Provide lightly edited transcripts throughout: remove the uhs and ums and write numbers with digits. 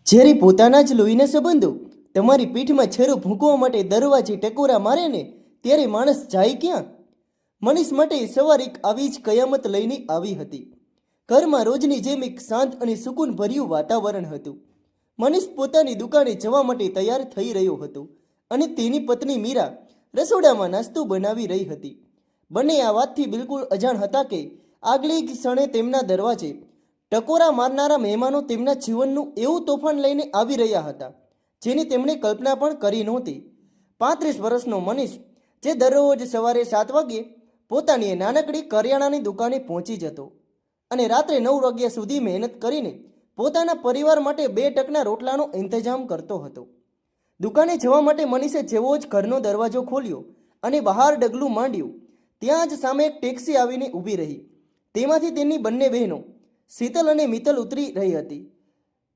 જ્યારે પોતાના જ લોહીના સંબંધો તમારી પીઠમાં છેરો ભૂંકવા માટે દરવાજે ટકોરા મારે ને ત્યારે માણસ જાય ક્યાં? મનીષ માટે સવાર એક આવી જ કયામત લઈને આવી હતી. ઘરમાં રોજની જેમ એક શાંત અને સુકૂન ભર્યું વાતાવરણ હતું. મનીષ પોતાની દુકાને જવા માટે તૈયાર થઈ રહ્યો હતો અને તેની પત્ની મીરા રસોડામાં નાસ્તો બનાવી રહી હતી. બંને આ વાતથી બિલકુલ અજાણ હતા કે આગલી ક્ષણે તેમના દરવાજે ટકોરા મારનારા મહેમાનો તેમના જીવનનું એવું તોફાન લઈને આવી રહ્યા હતા જેની તેમણે કલ્પના પણ કરી નહોતી. 35 વર્ષનો મનીષ જે દરરોજ સવારે 7 વાગ્યે પોતાની નાનકડી કરિયાણાની દુકાને પહોંચી જતો અને રાત્રે 9 વાગ્યા સુધી મહેનત કરીને પોતાના પરિવાર માટે 2 ટકના રોટલાનો ઇંતજામ કરતો હતો. દુકાને જવા માટે મનીષે જેવો જ ઘરનો દરવાજો ખોલ્યો અને બહાર ડગલું માંડ્યું ત્યાં જ સામે એક ટેક્સી આવીને ઊભી રહી. તેમાંથી તેની બંને બહેનો શીતલ અને મિત્તલ ઉતરી રહી હતી.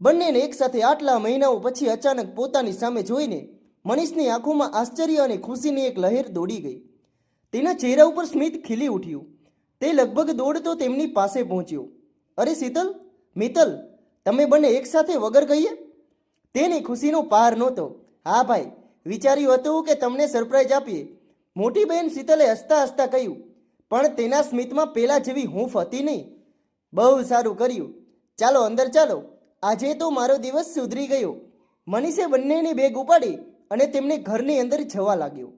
બંનેને એકસાથે આટલા મહિનાઓ પછી અચાનક પોતાની સામે જોઈને મનીષની આંખોમાં આશ્ચર્ય અને ખુશીની એક લહેર દોડી ગઈ. તેના ચહેરા ઉપર સ્મિત ખીલી ઉઠ્યું. તે લગભગ દોડતો તેમની પાસે પહોંચ્યો. અરે શીતલ, મિત્તલ, તમે બંને એકસાથે વગર કહીએ? તેની ખુશીનો પાર નહોતો. હા ભાઈ, વિચાર્યું હતું કે તમને સરપ્રાઈઝ આપીએ, મોટી બહેન શીતલે હસતા હસતા કહ્યું. પણ તેના સ્મિતમાં પેલા જેવી હૂંફ હતી નહીં. બહુ સારું કર્યું, ચાલો અંદર ચાલો, આજે તો મારો દિવસ સુધરી ગયો. મનીષે બંનેની બેગ ઉપાડી અને તેમને ઘરની અંદર જવા લાગ્યો.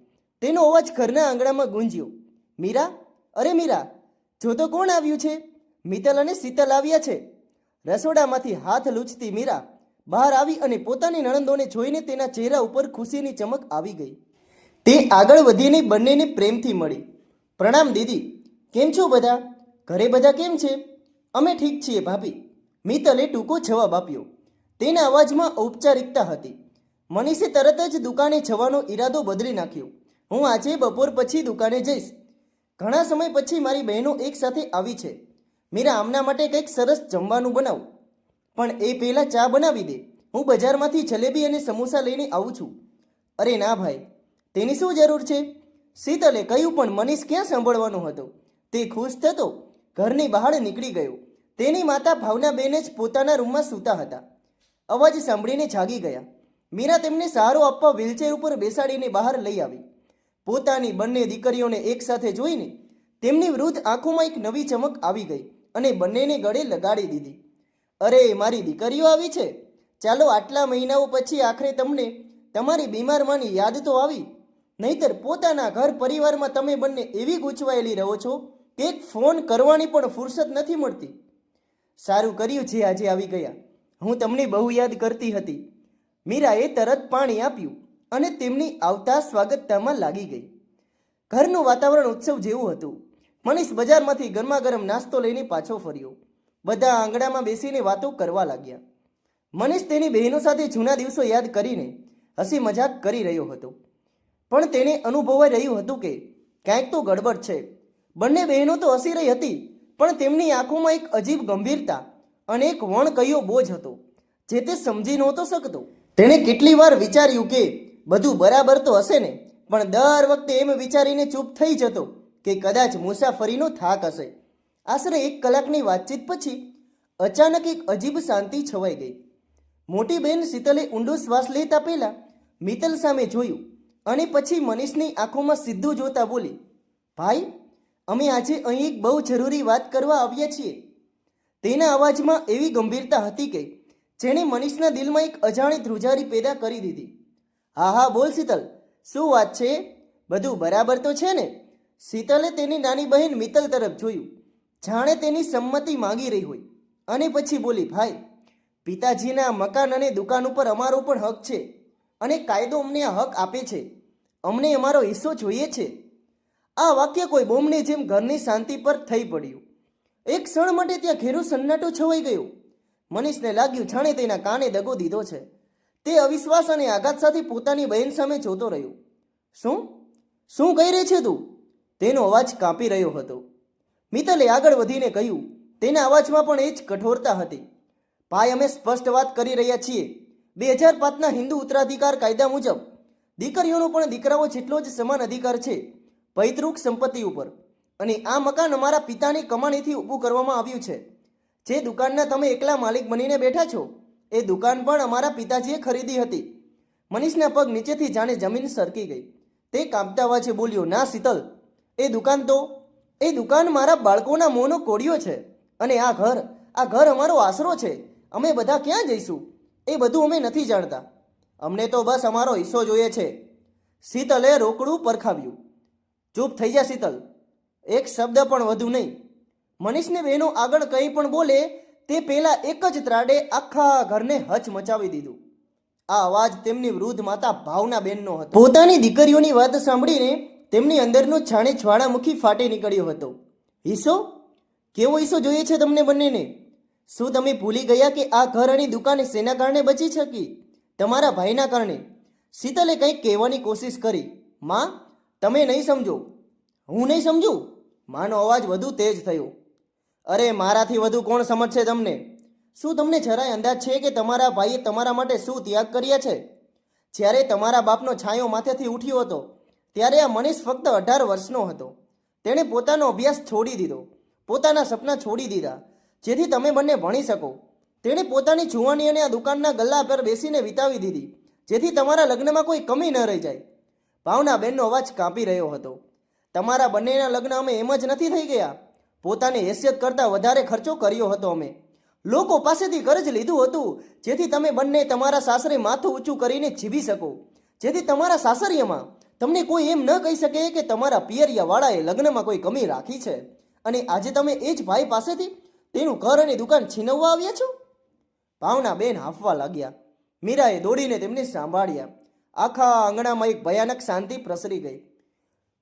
તેનો અવાજ ઘરના આંગણામાં ગુંજ્યો. મીરા, અરે મીરા, જો તો કોણ આવ્યું છે? મિત્તલ અને શીતલ આવ્યા છે. રસોડામાંથી હાથ લૂછતી મીરા બહાર આવી અને પોતાની નણંદોને જોઈને તેના ચહેરા ઉપર ખુશીની ચમક આવી ગઈ. તે આગળ વધીને બંનેને પ્રેમથી મળી. પ્રણામ દીદી, કેમ છો બધા? ઘરે બધા કેમ છે? અમે ઠીક છીએ ભાભી, મિત્તલે ટૂંકો જવાબ આપ્યો. તેના અવાજમાં ઔપચારિકતા હતી. મનીષે તરત જ દુકાને જવાનો ઈરાદો બદલી નાખ્યો. હું આજે બપોર પછી દુકાને જઈશ. ઘણા સમય પછી મારી બહેનો એક સાથે આવી છે. મીરા, આમના માટે કંઈક સરસ જમવાનું બનાવ, પણ એ પહેલાં ચા બનાવી દે. હું બજારમાંથી જલેબી અને સમોસા લઈને આવું છું. અરે ના ભાઈ, તેની શું જરૂર છે? શીતલે કહ્યું. પણ મનીષ ક્યાં સાંભળવાનો હતો. તે ખુશ થતો ઘરની બહાર નીકળી ગયો. તેની માતા ભાવનાબેન જ પોતાના રૂમમાં સૂતા હતા. અવાજ સાંભળીને જાગી ગયા. મીરા તેમને સહારો આપવા વ્હીલચેર ઉપર બેસાડીને બહાર લઈ આવી. પોતાની બંને દીકરીઓને એકસાથે જોઈને તેમની વૃદ્ધ આંખોમાં એક નવી ચમક આવી ગઈ અને બંનેને ગળે લગાડી દીધી. અરે, મારી દીકરીઓ આવી છે. ચાલો, આટલા મહિનાઓ પછી આખરે તમને તમારી બીમાર માની યાદ તો આવી. નહીતર પોતાના ઘર પરિવારમાં તમે બંને એવી ગૂંચવાયેલી રહો છો કે એક ફોન કરવાની પણ ફુરસત નથી મળતી. સારું કર્યું છે આજે આવી ગયા. હું તમને બહુ યાદ કરતી હતી. મીરાએ તરત પાણી આપ્યું અને તેમની આવતા સ્વાગતતામાં લાગી ગઈ. ઘરનું વાતાવરણ ઉત્સવ જેવું હતું. મનીષ બજારમાંથી ગરમાગરમ નાસ્તો લઈને પાછો ફર્યો. બધા આંગણામાં બેસીને વાતો કરવા લાગ્યા. મનીષ તેની બહેનો સાથે જૂના દિવસો યાદ કરીને હસી મજાક કરી રહ્યો હતો. પણ તેને અનુભવાઈ રહ્યું હતું કે ક્યાંક તો ગડબડ છે. બંને બહેનો તો હસી રહી હતી, પણ તેમની આંખોમાં એક અજીબ ગંભીરતા અને એક વણકયો બોજ હતો જે તે સમજી નહોતો શકતો. તેણે કેટલી વાર વિચાર્યું કે બધું બરાબર તો હશે ને, પણ દર વખતે એમ વિચારીને ચૂપ થઈ જતો કે કદાચ મુસાફરીનો થાક હશે. આશરે 1 કલાકની વાતચીત પછી અચાનક એક અજીબ શાંતિ છવાઈ ગઈ. મોટી બહેન શીતલે ઊંડો શ્વાસ લેતા પહેલા મિત્તલ સામે જોયું અને પછી મનીષની આંખોમાં સીધું જોતા બોલી, ભાઈ, અમે આજે અહીં એક બહુ જરૂરી વાત કરવા આવ્યા છીએ. તેના અવાજમાં એવી ગંભીરતા હતી કે જેણે મનીષના દિલમાં એક અજાણી ધ્રુજારી પેદા કરી દીધી. હા હા, બોલ શીતલ, શું વાત છે? બધું બરાબર તો છે ને? શીતલે તેની નાની બહેન મિત્તલ તરફ જોયું, જાણે તેની સંમતિ માંગી રહી હોય, અને પછી બોલી, ભાઈ, પિતાજીના મકાન અને દુકાન ઉપર અમારો પણ હક છે અને કાયદો અમને આ હક આપે છે. અમને અમારો હિસ્સો જોઈએ છે. આ વાક્ય કોઈ બોમ્બની જેમ ઘરની શાંતિ પર થઈ પડ્યું. એક ક્ષણ માટે ત્યાં ઘેરો સન્નાટો છવાઈ ગયો. મનીષને લાગ્યું જાણે તેના કાને દગો દીધો છે. તે અવિશ્વાસ અને આઘાત સાથે પોતાની બહેન સામે જોતો રહ્યો. શું શું કહી રહી છે તું? તેનો અવાજ કાંપી રહ્યો હતો. મિત્તલે આગળ વધીને કહ્યું. તેના અવાજમાં પણ એ જ કઠોરતા હતી. ભાઈ, અમે સ્પષ્ટ વાત કરી રહ્યા છીએ. 2005ના હિન્દુ ઉત્તરાધિકાર કાયદા મુજબ દીકરીઓનો પણ દીકરાઓ જેટલો જ સમાન અધિકાર છે પૈતૃક સંપત્તિ ઉપર. અને આ મકાન અમારા પિતાની કમાણીથી ઊભું કરવામાં આવ્યું છે. જે દુકાનના તમે એકલા માલિક બનીને બેઠા છો, એ દુકાન પણ અમારા પિતાજીએ ખરીદી હતી. મનીષના પગ નીચેથી જાણે જમીન સરકી ગઈ. તે કાંપતા અવાજે બોલ્યો, ના શીતલ, એ દુકાન મારા બાળકોના મોંનો કોડિયો છે. અને આ ઘર અમારો આશરો છે. અમે બધા ક્યાં જઈશું એ બધું અમે નથી જાણતા. અમને તો બસ અમારો હિસ્સો જોઈએ છે. શીતલે રોકડું પરખાવ્યું. ચૂપ થઈ જા શીતલ, એક શબ્દ પણ વધુ નહીં. મનીષને બહેનો આગળ કંઈ પણ બોલે તે પહેલા એક જ ત્રાડે આખા ઘરને હચમચાવી દીધું. આ અવાજ તેમની વૃદ્ધ માતા ભાવનાબેનનો હતો. પોતાની દીકરીઓની વાત સાંભળીને તેમની અંદરનો છાણે જ્વાળામુખી ફાટી નીકળ્યો હતો. હિસ્સો? કેવો હિસ્સો જોઈએ છે તમને બંનેને? શું તમે ભૂલી ગયા કે આ ઘર અને દુકાન શેના કારણે બચી શકી? તમારા ભાઈના કારણે. શીતલે કંઈક કહેવાની કોશિશ કરી. માં, તમે નહીં સમજો. હું નહીં સમજું? માનો અવાજ વધુ તેજ થયો. અરે, મારાથી વધુ કોણ સમજશે તમને? શું તમને જરાય અંદાજ છે કે તમારા ભાઈએ તમારા માટે શું ત્યાગ કર્યા છે? જ્યારે તમારા બાપનો છાંયો માથેથી ઉઠ્યો હતો ત્યારે આ મનીષ ફક્ત 18 વર્ષનો હતો. તેણે પોતાનો અભ્યાસ છોડી દીધો, પોતાના સપના છોડી દીધા, જેથી તમે બંને ભણી શકો. તેણે પોતાની જુવાની અને આ દુકાનના ગલ્લા પર બેસીને વિતાવી દીધી, જેથી તમારા લગ્નમાં કોઈ કમી ન રહી જાય. ભાવનાબેનનો અવાજ કાંપી રહ્યો હતો. તમારા બંનેના લગ્ન અમે એમ જ નથી થઈ ગયા. પોતાની હેસિયત કરતાં વધારે ખર્ચો કર્યો હતો અમે. લોકો પાસેથી કર્જ લીધું હતું, જેથી તમે બંને તમારા સાસરે માથું ઊંચું કરીને જીવી શકો, જેથી તમારા સાસરિયામાં તમને કોઈ એમ ન કહી શકે કે તમારા પિયરિયાવાળાએ લગ્નમાં કોઈ કમી રાખી છે. અને આજે તમે એ જ ભાઈ પાસેથી તેનું ઘર અને દુકાન છીનવવા આવ્યા છો? ભાવનાબેન હાંફવા લાગ્યા. મીરાએ દોડીને તેમને સાંભળ્યા. આખા આંગણામાં એક ભયાનક શાંતિ પ્રસરી ગઈ.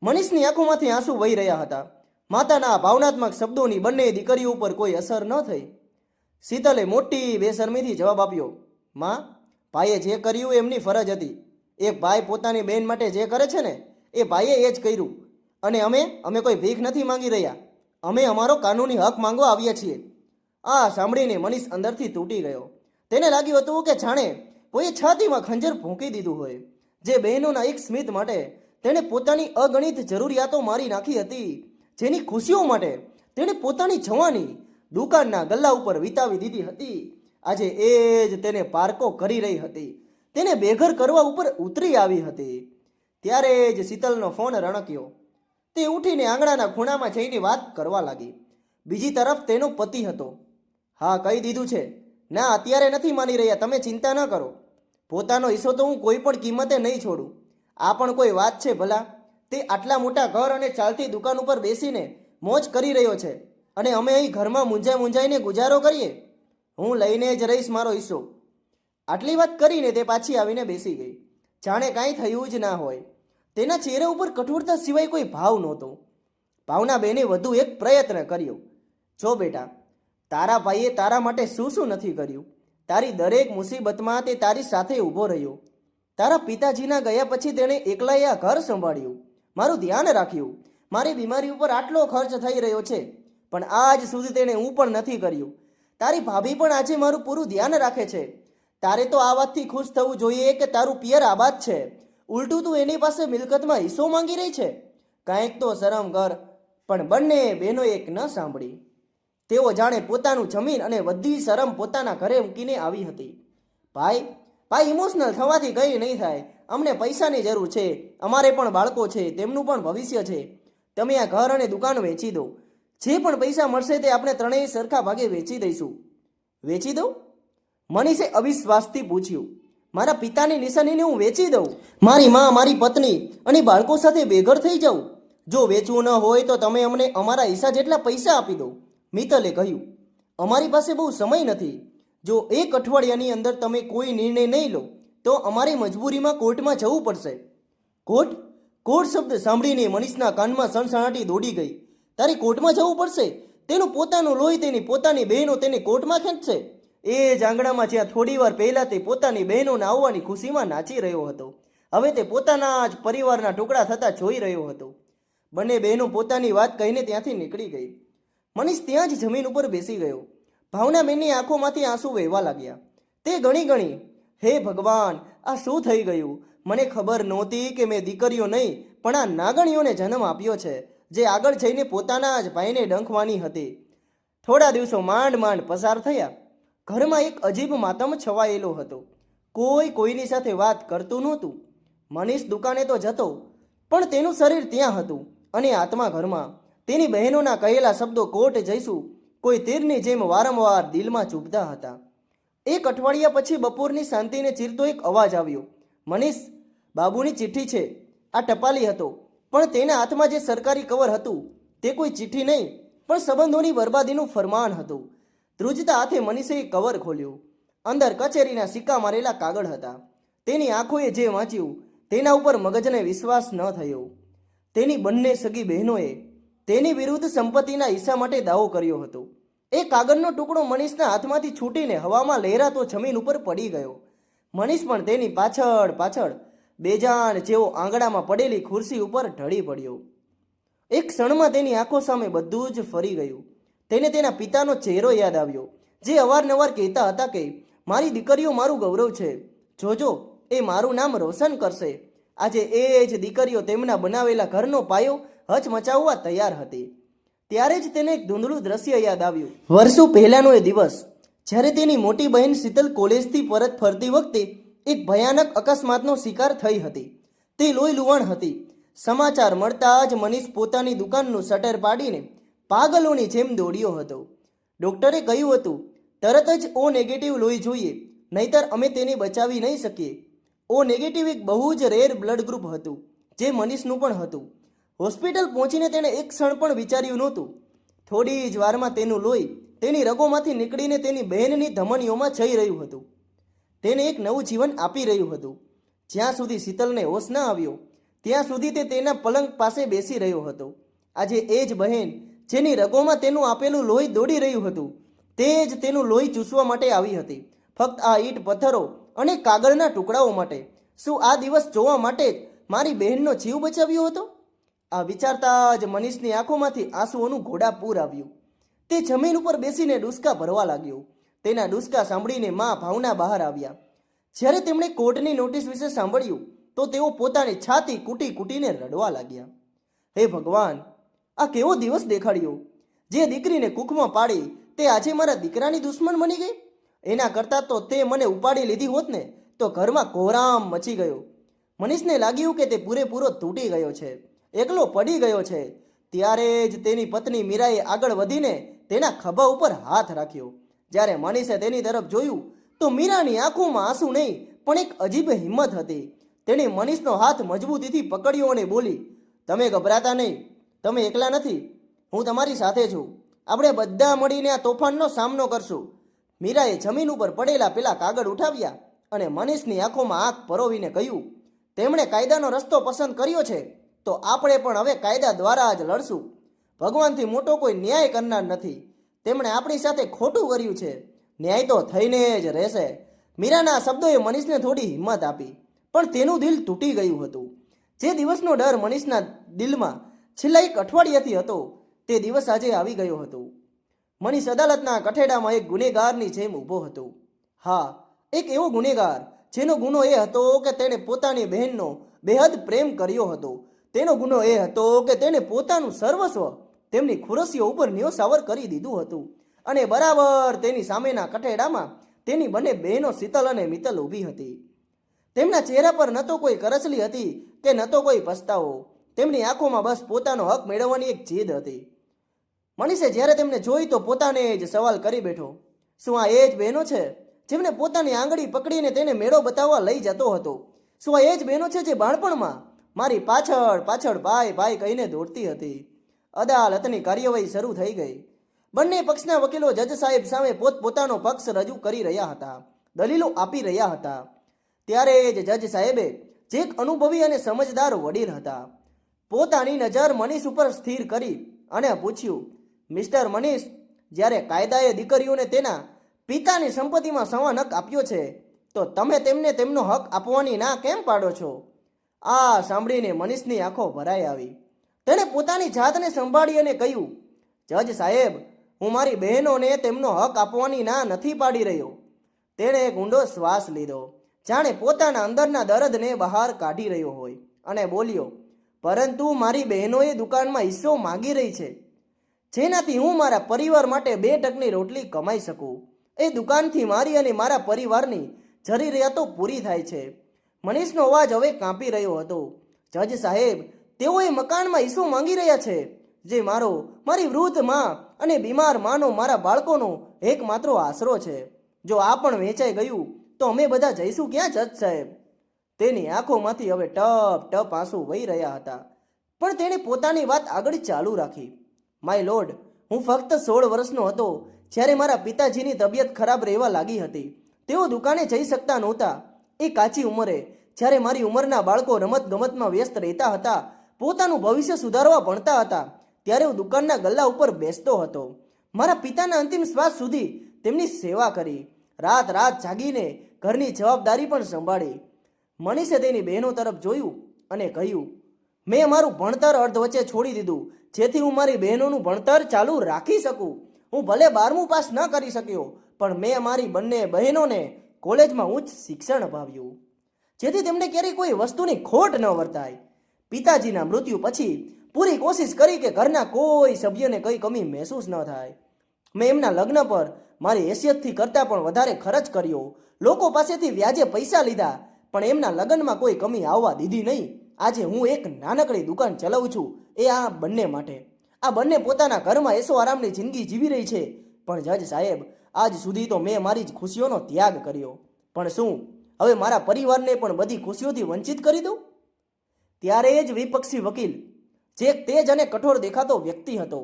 મનીષની આંખોમાંથી આંસુ વહી રહ્યા હતા. માતાના ભાવનાત્મક શબ્દોની બંને દીકરીઓ ઉપર કોઈ અસર ન થઈ. શીતલે મોટી બેશરમીથી જવાબ આપ્યો, માં, ભાઈએ જે કર્યું એમની ફરજ હતી. એક ભાઈ પોતાની બહેન માટે જે કરે છે ને એ ભાઈએ એ જ કર્યું. અને અમે કોઈ ભીખ નથી માંગી રહ્યા. અમે અમારો કાનૂની હક માંગવા આવ્યા છીએ. આ સાંભળીને મનીષ અંદરથી તૂટી ગયો. તેને લાગ્યું હતું કે જાણે કોઈએ છાતીમાં ખંજર ભૂંકી દીધું હોય. જે બહેનોના એક સ્મિત માટે તેણે પોતાની અગણિત જરૂરિયાતો મારી નાખી હતી, જેની ખુશીઓ માટે તેણે પોતાની જવાની દુકાનના ગલ્લા ઉપર વિતાવી દીધી હતી, આજે એ જ તેને પારકો કરી રહી હતી, તેને બેઘર કરવા ઉપર ઉતરી આવી હતી. ત્યારે જ શીતલનો ફોન રણક્યો. તે ઉઠીને આંગણાના ખૂણામાં જઈને વાત કરવા લાગી. બીજી તરફ તેનો પતિ હતો. હા, કહી દીધું છે. ના, અત્યારે નથી માની રહ્યા. તમે ચિંતા ન કરો. પોતાનો હિસ્સો તો હું કોઈ પણ કિંમતે નહીં છોડું. આ પણ કોઈ વાત છે ભલા? તે આટલા મોટા ઘર અને ચાલતી દુકાન ઉપર બેસીને મોજ કરી રહ્યો છે, અને અમે અહીં ઘરમાં મૂંઝાઈને ગુજારો કરીએ? હું લઈને જ રહીશ મારો હિસ્સો. આટલી વાત કરીને તે પાછી આવીને બેસી ગઈ, જાણે કાંઈ થયું જ ના હોય. તેના ચહેરા ઉપર કઠોરતા સિવાય કોઈ ભાવ નહોતો. ભાવનાબેને વધુ એક પ્રયત્ન કર્યો. જો બેટા, તારા ભાઈએ તારા માટે શું નથી કર્યું. તારી દરેક મુસીબતમાં તે તારી સાથે ઊભો રહ્યો. તારા પિતાજીના ગયા પછી તેણે એકલાએ આ ઘર સંભાળ્યું, મારું ધ્યાન રાખ્યું. મારી બીમારી ઉપર આટલો ખર્ચ થઈ રહ્યો છે, પણ આજ સુધી તેણે હું પણ નથી કર્યું. તારી ભાભી પણ આજે મારું પૂરું ધ્યાન રાખે છે. તારે તો આ વાતથી ખુશ થવું જોઈએ કે તારું પિયર આબાદ છે. ઉલટું તું એની પાસે મિલકતમાં હિસ્સો માંગી રહી છે. કાંઈક તો શરમ કર. પણ બંને બહેનો એક ન સાંભળી. તેઓ જાણે પોતાનું જમીન અને બધી શરમ પોતાના ઘરે મૂકીને આવી હતી. ભાઈ, ઇમોશનલ થવાથી કંઈ નહીં થાય. અમને પૈસાની જરૂર છે. અમારે પણ બાળકો છે, તેમનું પણ ભવિષ્ય છે. તમે આ ઘર અને દુકાન વેચી દો. જે પણ પૈસા મળશે તે આપણે ત્રણેય સરખા ભાગે વેચી દઈશું. વેચી દઉં? મનીષે અવિશ્વાસથી પૂછ્યું. મારા પિતાની નિશાનીને હું વેચી દઉં? મારી માં, મારી પત્ની અને બાળકો સાથે બેઘર થઈ જાઉં? જો વેચવું ન હોય તો તમે અમને અમારા હિસ્સા જેટલા પૈસા આપી દો, મિત્તલે કહ્યું. અમારી પાસે બહુ સમય નથી. જો એક અઠવાડિયાની અંદર તમે કોઈ નિર્ણય નહીં લો તો અમારી મજબૂરીમાં કોર્ટમાં જવું પડશે. કોર્ટ? કોર્ટ શબ્દ સાંભળીને મનીષના કાનમાં સણસણાટી દોડી ગઈ. તારી કોર્ટમાં જવું પડશે? તેનું પોતાનું લોહી, તેની પોતાની બહેનો તેને કોર્ટમાં ખેંચશે? એ જ આંગણામાં જ્યાં થોડી વાર પહેલાં તે પોતાની બહેનોના આવવાની ખુશીમાં નાચી રહ્યો હતો, હવે તે પોતાના જ પરિવારના ટુકડા થતા જોઈ રહ્યો હતો. બંને બહેનો પોતાની વાત કહીને ત્યાંથી નીકળી ગઈ. મનીષ ત્યાં જ જમીન ઉપર બેસી ગયો. ભાવનાબેનની આંખોમાંથી આંસુ વહેવા લાગ્યા. તે ગણી, હે ભગવાન, આ શું થઈ ગયું? મને ખબર નહોતી કે મેં દીકરીઓ નહીં પણ આ નાગણીઓને જન્મ આપ્યો છે, જે આગળ જઈને પોતાના જ ભાઈને ડંખવાની હતી. થોડા દિવસો માંડ પસાર થયા. ઘરમાં એક અજીબ માતમ છવાયેલો હતો. કોઈ કોઈની સાથે વાત કરતું નહોતું. મનીષ દુકાને તો જતો, પણ તેનું શરીર ત્યાં હતું અને આત્મા ઘરમાં. તેની બહેનોના કહેલા શબ્દો કોર્ટ જઈશું કોઈ તીરની જેમ વારંવાર દિલમાં ચૂભતા હતા. એક અઠવાડિયા પછી બપોરની શાંતિને ચીરતો એક અવાજ આવ્યો. મનીષ, બાબુની ચિઠ્ઠી છે. આ ટપાલી હતો, પણ તેના હાથમાં જે સરકારી કવર હતું તે કોઈ ચિઠ્ઠી નહીં, પણ સંબંધોની બરબાદીનું ફરમાન હતું. ધ્રુજતા હાથે મનીષે કવર ખોલ્યું. અંદર કચેરીના સિક્કા મારેલા કાગળ હતા. તેની આંખોએ જે વાંચ્યું તેના ઉપર મગજને વિશ્વાસ ન થયો. તેની બંને સગી બહેનોએ તેની વિરુદ્ધ સંપત્તિના હિસ્સા માટે દાવો કર્યો હતો. એ કાગળનો ટુકડો મનીષના હાથમાંથી છૂટીને હવામાં લહેરાતો જમીન ઉપર પડી ગયો. મનીષ પણ તેની પાછળ પાછળ બેજાન જેવો આંગણામાં પડેલી ખુરશી ઉપર ઢળી પડ્યો. એક ક્ષણમાં તેની આંખો સામે બધું જ ફરી ગયું. તેને તેના પિતાનો ચહેરો યાદ આવ્યો, જે અવારનવાર કહેતા હતા કે મારી દીકરીઓ મારું ગૌરવ છે, જોજો એ મારું નામ રોશન કરશે. આજે એ જ દીકરીઓ તેમના બનાવેલા ઘરનો પાયો હચમચાવવા તૈયાર હતી. ત્યારે જ તેને એક ધૂંધળું દ્રશ્ય યાદ આવ્યું. વર્ષો પહેલાનો એ દિવસ, જ્યારે તેની મોટી બહેન શીતલ કોલેજથી પરત ફરતી વખતે એક ભયાનક અકસ્માતનો શિકાર થઈ હતી. તે લોહી લુહાણ હતી. સમાચાર મળતા જ મનીષ પોતાની દુકાનનું શટર પાડીને પાગલોની જેમ દોડ્યો હતો. ડૉક્ટરે કહ્યું હતું, તરત જ ઓ નેગેટિવ લોહી જોઈએ, નહીતર અમે તેને બચાવી નહીં શકીએ. ઓ નેગેટિવ એક બહુ જ રેર બ્લડ ગ્રુપ હતું, જે મનીષનું પણ હતું. હોસ્પિટલ પહોંચીને તેણે એક ક્ષણ પણ વિચાર્યું નહોતું. થોડી જ વારમાં તેનું લોહી તેની રગોમાંથી નીકળીને તેની બહેનની ધમનીઓમાં જઈ રહ્યું હતું. તેને એક નવું જીવન આપી રહ્યું હતું. જ્યાં સુધી શીતલને હોશ ન આવ્યો, ત્યાં સુધી તે તેના પલંગ પાસે બેસી રહ્યો હતો. આજે એ જ બહેન, જેની રગોમાં તેનું આપેલું લોહી દોડી રહ્યું હતું, તે જ તેનું લોહી ચૂસવા માટે આવી હતી, ફક્ત આ ઈંટ પથ્થરો અને કાગળના ટુકડાઓ માટે. શું આ દિવસ જોવા માટે જ મારી બહેનનો જીવ બચાવ્યો હતો? આ વિચારતા જ મનીષની આંખોમાંથી આંસુઓનું ઘોડાપૂર આવ્યું. તે જમીન ઉપર બેસીને ડૂસકા ભરવા લાગ્યો. તેના ડૂસકા સાંભળીને મા ભાવના બહાર આવ્યા. જ્યારે તેમણે કોર્ટની નોટિસ વિશે સાંભળ્યું તો તેઓ પોતાની છાતી કૂટી કૂટીને રડવા લાગ્યા. હે ભગવાન, આ કેવો દિવસ દેખાડ્યો! જે દીકરીને કુખમાં પાડી તે આજે મારા દીકરાની દુશ્મન બની ગઈ. એના કરતાં તો તે મને ઉપાડી લીધી હોત ને તો ઘરમાં કોહરામ મચી ગયો. મનીષને લાગ્યું કે તે પૂરેપૂરો તૂટી ગયો છે, એકલો પડી ગયો છે. ત્યારે જ તેની પત્ની મીરાએ આગળ વધીને તેના ખભા ઉપર હાથ રાખ્યો. જ્યારે મનીષે તેની તરફ જોયું તો મીરાની આંખોમાં આંસુ નહીં, પણ એક અજીબ હિંમત હતી. તેણે મનીષનો હાથ મજબૂતીથી પકડ્યો અને બોલી, તમે ગભરાતા નહીં, તમે એકલા નથી, હું તમારી સાથે છું. આપણે બધા મળીને આ તોફાનનો સામનો કરશું. મીરાએ જમીન ઉપર પડેલા પેલા કાગળ ઉઠાવ્યા અને મનીષની આંખોમાં આંખ પરોવીને કહ્યું, તેમણે કાયદાનો રસ્તો પસંદ કર્યો છે, તો આપણે પણ હવે કાયદા દ્વારા જ લડશું. ભગવાનથી મોટો કોઈ ન્યાય કરનાર નથી. તેમણે આપણી સાથે ખોટું કર્યું છે, ન્યાય તો થઈને જ રહેશે. મીરાના શબ્દોએ મનીષને થોડી હિંમત આપી, પણ તેનું દિલ તૂટી ગયું હતું. જે દિવસનો ડર મનીષના દિલમાં છેલ્લા એક અઠવાડિયાથી હતો, તે દિવસ આજે આવી ગયો હતો. મનીષ અદાલતના કઠેડામાં એક ગુનેગારની જેમ ઊભો હતો. હા, એક એવો ગુનેગાર જેનો ગુનો એ હતો કે તેણે પોતાની બહેનનો બેહદ પ્રેમ કર્યો હતો. તેનો ગુનો એ હતો કે તેણે પોતાનું સર્વસ્વ તેમની ખુરશીઓ ઉપર ન્યોસાવર કરી દીધું હતું. અને બરાબર તેની સામેના કઠેડામાં તેની બંને બહેનો શીતલ અને મિત્તલ ઊભી હતી. તેમના ચહેરા પર ન તો કોઈ કરચલી હતી કે ન તો કોઈ પસ્તાવો. તેમની આંખોમાં બસ પોતાનો હક મેળવવાની એક જીદ હતી. મનીષે જ્યારે તેમને જોઈ તો પોતાને જ સવાલ કરી બેઠો, શું આ એ જ બહેનો છે જેમને પોતાની આંગળી પકડીને તેને મેળો બતાવવા લઈ જતો હતો? શું આ એ જ બહેનો છે જે બાળપણમાં મારી પાછળ પાછળ ભાઈ ભાઈ કહીને દોડતી હતી? અદાલતની કાર્યવાહી શરૂ થઈ ગઈ. બંને પક્ષના વકીલો જજ સાહેબ સામે પોતપોતાનો પક્ષ રજૂ કરી રહ્યા હતા, દલીલો આપી રહ્યા હતા. ત્યારે જ જજ સાહેબે, જે એક અનુભવી અને સમજદાર વડીલ હતા, પોતાની નજર મનીષ ઉપર સ્થિર કરી અને પૂછ્યું, મિસ્ટર મનીષ, જ્યારે કાયદાએ દીકરીઓને તેના પિતાની સંપત્તિમાં સવાન હક આપ્યો છે, તો તમે તેમને તેમનો હક આપવાની ના કેમ પાડો છો? આ સાંભળીને મનીષની આંખો ભરાઈ આવી. તેણે પોતાની જાતને સંભાળી અને કહ્યું, જજ સાહેબ, હું મારી બહેનોને તેમનો હક આપવાની ના નથી પાડી રહ્યો. તેણે એક ઊંડો શ્વાસ લીધો, જાણે પોતાના અંદરના દર્દને બહાર કાઢી રહ્યો હોય, અને બોલ્યો, પરંતુ મારી બહેનોએ દુકાનમાં હિસ્સો માંગી રહી છે, જેનાથી હું મારા પરિવાર માટે 2 ટકની રોટલી કમાઈ શકું. એ દુકાનથી મારી અને મારા પરિવારની જરૂરિયાતો પૂરી થાય છે. મનીષનો અવાજ હવે કાંપી રહ્યો હતો. જજ સાહેબ, તેઓ એ મકાનમાં હિસ્સો માંગી રહ્યા છે, જે મારી વૃદ્ધ માં અને બીમાર માનો મારા બાળકોનો એકમાત્ર આશરો છે. જો આ પણ વેચાઈ ગયું તો અમે બધા જઈશું ક્યાં, જજ સાહેબ? તેની આંખોમાંથી હવે ટપ ટપ આંસુ વહી રહ્યા હતા, પણ તેણે પોતાની વાત આગળ ચાલુ રાખી. માય લોર્ડ, હું ફક્ત 16 વર્ષનો હતો જ્યારે મારા પિતાજીની તબિયત ખરાબ રહેવા લાગી હતી. તેઓ દુકાને જઈ શકતા નહોતા. એ કાચી ઉંમરે, જ્યારે મારી ઉંમરના બાળકો રમત ગમતમાં વ્યસ્ત રહેતા હતા, પોતાનું ભવિષ્ય સુધારવા ભણતા હતા, ત્યારે હું દુકાનના ગલ્લા ઉપર બેસતો હતો. મારા પિતાના અંતિમ શ્વાસ સુધી તેમની સેવા કરી, રાત રાત જાગીને ઘરની જવાબદારી પણ સંભાળી. મનીષે તેની બહેનો તરફ જોયું અને કહ્યું, મેં મારું ભણતર અર્ધ વચ્ચે છોડી દીધું જેથી હું મારી બહેનોનું ભણતર ચાલુ રાખી શકું. હું ભલે 12મું પાસ ન કરી શક્યો, પણ મેં મારી બંને બહેનોને કોલેજમાં ઉચ્ચ શિક્ષણ અપાવ્યું, જેથી તેમને ક્યારેય કોઈ વસ્તુની ખોટ ન વર્તાય. પિતાજીના મૃત્યુ પછી પૂરી કોશિશ કરી કે ઘરના કોઈ સભ્યને કઈ કમી મહેસૂસ ન થાય. મેં એમના લગ્ન પર મારી હેસિયતથી કરતાં પણ વધારે ખર્ચ કર્યો. લોકો પાસેથી વ્યાજે પૈસા લીધા, પણ એમના લગ્નમાં કોઈ કમી આવવા દીધી નહીં. આજે હું એક નાનકડી દુકાન ચલાવું છું, એ આ બંને માટે. આ બંને પોતાના ઘરમાં એસો આરામની જિંદગી જીવી રહી છે. પણ જજ સાહેબ, આજ સુધી તો મેં મારી જ ખુશીઓનો ત્યાગ કર્યો, પણ શું હવે મારા પરિવારને પણ બધી ખુશીઓથી વંચિત કરી દઉં? ત્યારે જ વિપક્ષી વકીલ, જે એક તેજ અને કઠોર દેખાતો વ્યક્તિ હતો,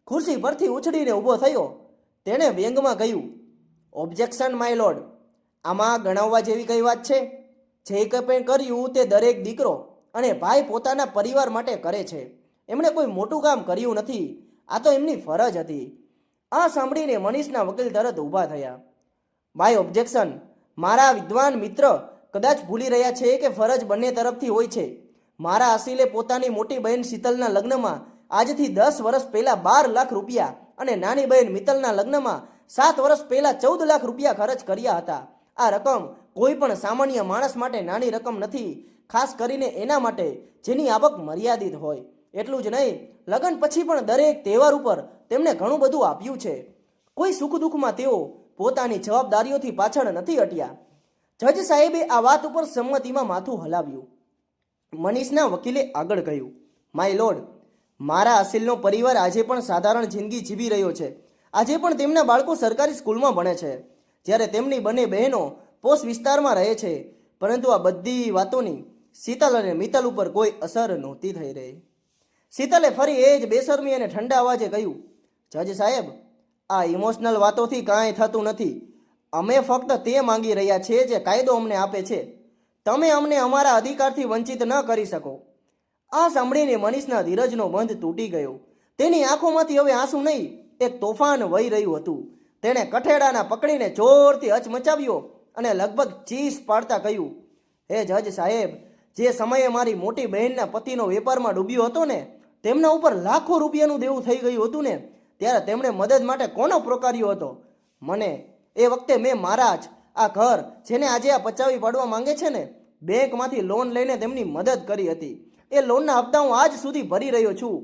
ખુરશી પરથી ઉછળીને ઊભો થયો. તેણે વ્યંગમાં કહ્યું, ઓબ્જેક્શન માય લોર્ડ, આમાં ગણાવવા જેવી કઈ વાત છે? જે કંઈ કર્યું તે દરેક દીકરો અને ભાઈ પોતાના પરિવાર માટે કરે છે. એમણે કોઈ મોટું કામ કર્યું નથી, આ તો એમની ફરજ હતી. આ સાંભળીને મનીષના વકીલ તરત ઊભા થયા. બાય ઓબ્જેક્શન, મારા વિદ્વાન મિત્ર કદાચ ભૂલી રહ્યા છે કે ફરજ બંને તરફથી હોય છે. મારા અસીલે પોતાની મોટી બહેન શીતલના લગ્નમાં આજથી 10 વર્ષ પહેલા 12 લાખ રૂપિયા અને નાની બહેન મિત્તલના લગ્નમાં 7 વર્ષ પહેલા 14 લાખ રૂપિયા ખર્ચ કર્યા હતા. આ રકમ કોઈ પણ સામાન્ય માણસ માટે નાની રકમ નથી, ખાસ કરીને એના માટે જેની આવક મર્યાદિત હોય. એટલું જ નહીં, લગ્ન પછી પણ દરેક તહેવાર ઉપર તેમણે ઘણું બધું આપ્યું છે. કોઈ સુખ દુઃખમાં તેઓ પોતાની જવાબદારીઓથી પાછળ નથી હટ્યા. જજ સાહેબે આ વાત ઉપર સંમતિમાં માથું હલાવ્યું. મનીષના વકીલે આગળ કહ્યું, માય લોર્ડ, મારા અસીલનો પરિવાર આજે પણ સાધારણ જિંદગી જીવી રહ્યો છે. આજે પણ તેમના બાળકો સરકારી સ્કૂલમાં ભણે છે, જ્યારે તેમની બંને બહેનો પોશ વિસ્તારમાં રહે છે. પરંતુ આ બધી વાતોની શીતલ અને મિત્તલ ઉપર કોઈ અસર નહોતી થઈ રહી. શીતલે ફરી એ જ બેશરમી અને ઠંડા અવાજે કહ્યું, જજ સાહેબ, આ ઇમોશનલ વાતોથી કાંઈ થતું નથી. અમે ફક્ત તે માંગી રહ્યા છીએ જે કાયદો અમને આપે છે. તમે અમને અમારા અધિકારથી વંચિત ન કરી શકો. આ સાંભળીને મનીષના ધીરજનો બંધ તૂટી ગયો. તેની આંખોમાંથી હવે આંસુ નહીં, એક તોફાન વહી રહ્યું હતું. તેણે કઠેડાના પકડીને જોરથી હચમચાવ્યો અને લગભગ ચીસ પાડતા કહ્યું, હે જજ સાહેબ, જે સમયે મારી મોટી બહેનના પતિનો વેપારમાં ડૂબ્યો હતો ને, તેમના ઉપર લાખો રૂપિયાનું દેવું થઈ ગયું હતું ને, ત્યારે તેમણે મદદ માટે કોનો પ્રોકાર્યો હતો? મને. એ વખતે મેં મારા જ આ ઘર, જેને આજે આ પચાવી પાડવા માંગે છે ને, બેંકમાંથી લોન લઈને તેમની મદદ કરી હતી. એ લોનના હપ્તા હું આજ સુધી ભરી રહ્યો છું.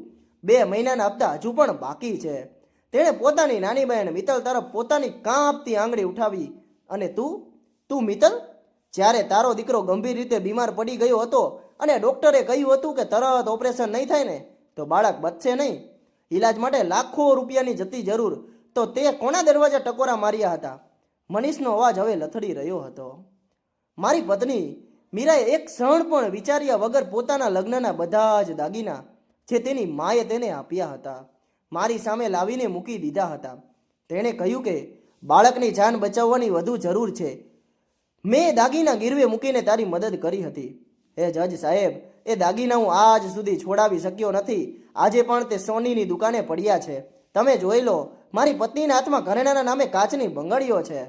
2 મહિનાના હપ્તા હજુ પણ બાકી છે. તેણે પોતાની નાની બહેન મિત્તલ તરફ પોતાની કાંપતી આંગળી ઉઠાવી. અને તું મિત્તલ, જ્યારે તારો દીકરો ગંભીર રીતે બીમાર પડી ગયો હતો અને ડૉક્ટરે કહ્યું હતું કે તરત ઓપરેશન નહીં થાય ને તો બાળક બચશે નહીં, ઈલાજ માટે લાખો રૂપિયાની જતી જરૂર, તો તે કોના દરવાજા ટકોરા માર્યા હતા? મનીષનો અવાજ હવે લથડી રહ્યો હતો. મારી પત્ની મીરાએ એક ક્ષણ પણ વિચાર્યા વગર પોતાના લગ્નના બધા જ દાગીના જે તેની માએ તેને આપ્યા હતા મારી સામે લાવીને મૂકી દીધા હતા. તેણે કહ્યું કે બાળકની જાન બચાવવાની વધુ જરૂર છે. મેં દાગીના ગીરવે મૂકીને તારી મદદ કરી હતી. હે જજ સાહેબ, એ દાગીના હું આજ સુધી છોડાવી શક્યો નથી. આજે પણ તે સોનીની દુકાને પડ્યા છે. તમે જોઈ લો, મારી પત્નીના હાથમાં ઘરેણાના નામે કાચની બંગડીઓ છે,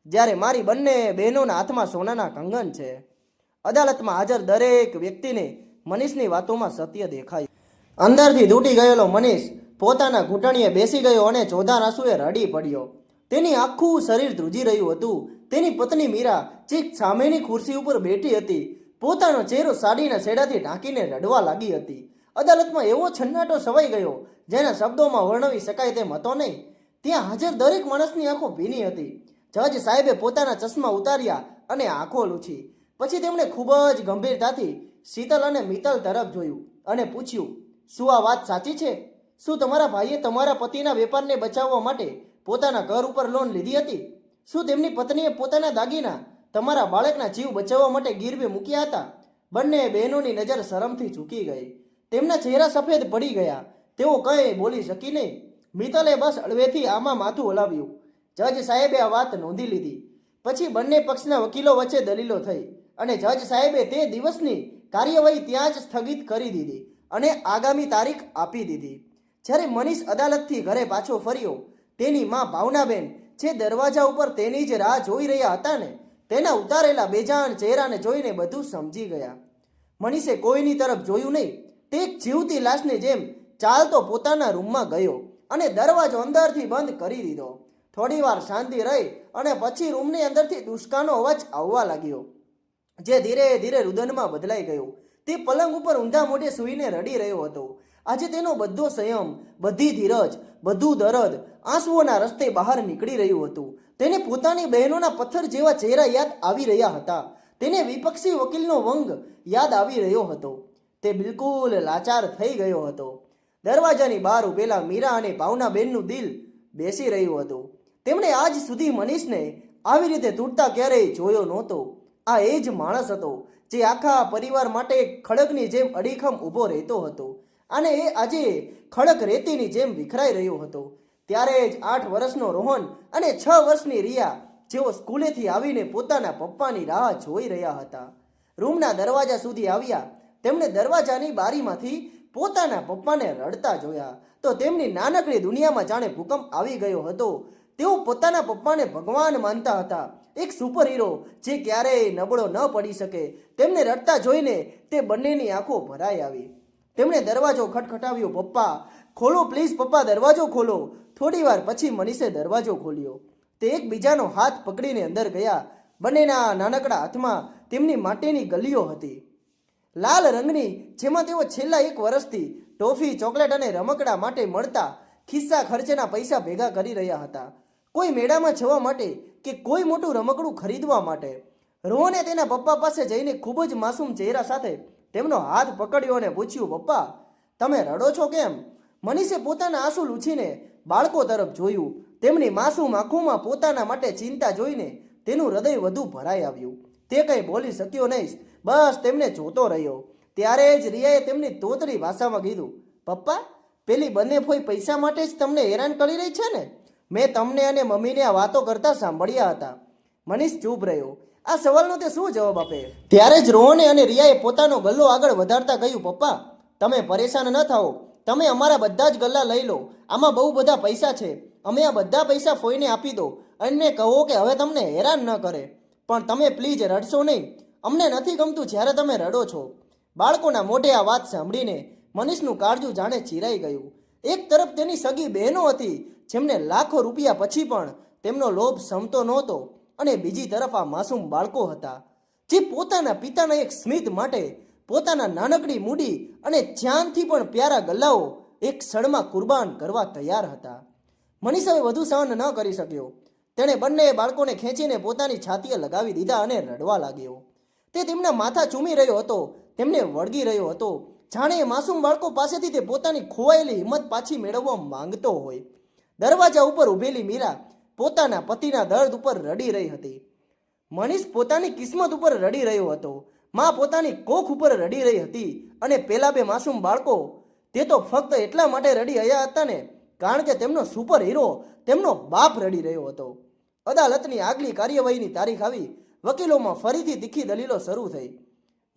જ્યારે મારી બંને બહેનોના હાથમાં સોનાના કંગન છે. અદાલતમાં હાજર દરેક વ્યક્તિને મનીષની વાતોમાં સત્ય દેખાયું. અંદરથી તૂટી ગયેલો મનીષ પોતાના ઘૂંટણીએ બેસી ગયો અને ચોધાર આંસુએ રડી પડ્યો. તેની આખું શરીર ધ્રુજી રહ્યું હતું. તેની પત્ની મીરા ચીક સામેની ખુરશી ઉપર બેઠી હતી. પોતાનો ચહેરો સાડીના છેડાથી ઢાંકીને રડવા લાગી હતી. અદાલતમાં એવો છન્નાટો છવાઈ ગયો જેના શબ્દોમાં વર્ણવી શકાય તેમ હતો નહીં. ત્યાં હાજર દરેક માણસની આંખો ભીની હતી. જજ સાહેબે પોતાના ચશ્મા ઉતાર્યા અને આંખો લૂછી. પછી તેમણે ખૂબ જ ગંભીરતાથી શીતલ અને મિત્તલ તરફ જોયું અને પૂછ્યું, શું આ વાત સાચી છે? શું તમારા ભાઈએ તમારા પતિના વેપારને બચાવવા માટે પોતાના ઘર ઉપર લોન લીધી હતી? શું તેમની પત્નીએ પોતાના દાગીના તમારા બાળકના જીવ બચાવવા માટે ગીરવે મૂક્યા હતા? બંને બહેનોની નજર શરમથી ઝૂકી ગઈ. તેમના ચહેરા સફેદ પડી ગયા. તેઓ કંઈ બોલી શકી નહીં. મિત્તલે બસ હળવેથી આમાં માથું હલાવ્યું. જજ સાહેબે આ વાત નોંધી લીધી. પછી બંને પક્ષના વકીલો વચ્ચે દલીલો થઈ અને જજ સાહેબે તે દિવસની કાર્યવાહી ત્યાં જ સ્થગિત કરી દીધી અને આગામી તારીખ આપી દીધી. જ્યારે મનીષ અદાલતથી ઘરે પાછો ફર્યો, તેની માં ભાવનાબેન જે દરવાજા ઉપર તેની જ રાહ જોઈ રહ્યા હતા ને, તેના ઉતારેલા બેજાન ચહેરાને જોઈને બધું સમજી ગયા. મનીષે કોઈની તરફ જોયું નહીં. તે એક જીવતી લાશની જેમ ચાલતો પોતાના રૂમમાં ગયો અને દરવાજો અંદરથી બંધ કરી દીધો. થોડી વાર શાંતિ રહી અને પછી રૂમની અંદરથી દુષ્કાનો અવાજ આવવા લાગ્યો, જે ધીરે ધીરે રુદનમાં બદલાઈ ગયો. તે પલંગ ઉપર ઊંધા મોઢે સૂઈને રડી રહ્યો હતો. આજે તેનો બધો સંયમ, બધી ધીરજ, બધું દરદ આંસુઓના રસ્તે બહાર નીકળી રહ્યું હતું. તેને પોતાની બહેનોના પથ્થર જેવા ચહેરા યાદ આવી રહ્યા હતા. તેને વિપક્ષી વકીલનો વંગ યાદ આવી રહ્યો હતો. તે બિલકુલ લાચાર થઈ ગયો હતો. દરવાજાની બહાર ઉભેલા મીરા અને ભાવનાબેનનું દિલ બેસી રહ્યું હતું. તેમણે આજ સુધી મનીષને આવી રીતે તૂટતા ક્યારેય જોયો નહોતો. આ એ જ માણસ હતો જે આખા પરિવાર માટે ખડકની જેમ અડીખમ ઊભો રહેતો હતો અને એ આજે ખડક રેતીની જેમ વિખરાઈ રહ્યો હતો. ત્યારે જ 8 વર્ષનો રોહન અને 6 વર્ષની રિયા જેઓ સ્કૂલેથી આવીને પોતાના પપ્પાની રાહ જોઈ રહ્યા હતા, રૂમના દરવાજા સુધી આવ્યા. તેમણે દરવાજાની બારીમાંથી પોતાના પપ્પાને રડતા જોયા તો તેમની નાનકડી દુનિયામાં જાણે ભૂકંપ આવી ગયો હતો. તેઓ પોતાના પપ્પાને ભગવાન માનતા હતા, એક સુપર હીરો જે ક્યારેય નબળો ન પડી શકે. તેમને રડતા જોઈને તે બંનેની આંખો ભરાઈ આવી. તેમણે દરવાજો ખટખટાવ્યો. પપ્પા ખોલો પ્લીઝ, પપ્પા દરવાજો ખોલો. થોડી વાર પછી મનીષે દરવાજો ખોલ્યો. તે એકબીજાનો હાથ પકડીને અંદર ગયા. બંનેના નાનકડા હાથમાં તેમની માટેની ગલીઓ હતી, લાલ રંગની, જેમાં તેઓ છેલ્લા 1 વર્ષથી ટોફી, ચોકલેટ અને રમકડા માટે મળતા ખિસ્સા ખર્ચના પૈસા ભેગા કરી રહ્યા હતા. કોઈ મેળામાં જવા માટે કે કોઈ મોટું રમકડું ખરીદવા માટે. રોહને તેના પપ્પા પાસે જઈને ખૂબ જ માસૂમ ચહેરા સાથે તેમનો હાથ પકડ્યો અને પૂછ્યું, પપ્પા તમે રડો છો કેમ? મનીષે પોતાના આંસુ લૂછીને બાળકો તરફ જોયું. તેમની માસૂમ આંખોમાં પોતાના માટે ચિંતા જોઈને તેનું હૃદય વધુ ભરાઈ આવ્યું. તે કંઈ બોલી શક્યો નહીં, બસ તેમને જોતો રહ્યો. ત્યારે જ રિયાએ તેમની તોતડી ભાષામાં કીધું, પપ્પા પેલી બંને ફોઈ પૈસા માટે જ તમને હેરાન કરી રહી છે ને? મેં તમને અને મમ્મીને આ વાતો કરતા સાંભળ્યા હતા. મનીષ ચૂપ રહ્યો. આ સવાલનો તે શું જવાબ આપે? ત્યારે જ રોહને અને રિયાએ પોતાનો ગલ્લો આગળ વધારતા કહ્યું, પપ્પા તમે પરેશાન ન થાઓ. તમે અમારા બધા જ ગલ્લા લઈ લો. આમાં બહુ બધા પૈસા છે. અમે આ બધા પૈસા ફોઈને આપી દો અને કહો કે હવે તમને હેરાન ન કરે. પણ તમે પ્લીઝ રડશો નહીં. અમને નથી ગમતું જ્યારે તમે રડો છો. બાળકોના મોઢે આ વાત સાંભળીને મનીષનું કાળજું જાણે ચીરાઈ ગયું. એક તરફ તેની સગી બહેનો હતી જેમને લાખો રૂપિયા પછી પણ તેમનો લોભ સમતો નહોતો, અને બીજી તરફ આ માસૂમ બાળકો હતા જે પોતાના પિતાના એક સ્મિત માટે પોતાના નાનકડી મૂડી અને જાનથી પણ પ્યારા ગલ્લાઓ એક ક્ષણમાં કુરબાન કરવા તૈયાર હતા. મનીષ હવે વધુ સહન ન કરી શક્યો. તેણે બંને બાળકોને ખેંચીને પોતાની છાતીએ લગાવી દીધા અને રડવા લાગ્યો. તે તેમના માથા ચૂમી રહ્યો હતો, તેમને વળગી રહ્યો હતો, જાણે માસૂમ બાળકો પાસેથી તે પોતાની ખોવાયેલી હિંમત પાછી મેળવવા માંગતો હોય. દરવાજા ઉપર ઊભેલી મીરા પોતાના પતિના દર્દ ઉપર રડી રહી હતી. મનીષ પોતાની કિસ્મત ઉપર રડી રહ્યો હતો. માં પોતાની કોખ ઉપર રડી રહી હતી અને પેલા 2 માસૂમ બાળકો તે તો ફક્ત એટલા માટે રડી રહ્યા હતા ને કારણ કે તેમનો સુપર હીરો તેમનો બાપ રડી રહ્યો હતો. અદાલતની આગલી કાર્યવાહીની તારીખ આવી. વકીલોમાં ફરીથી તીખી દલીલો શરૂ થઈ.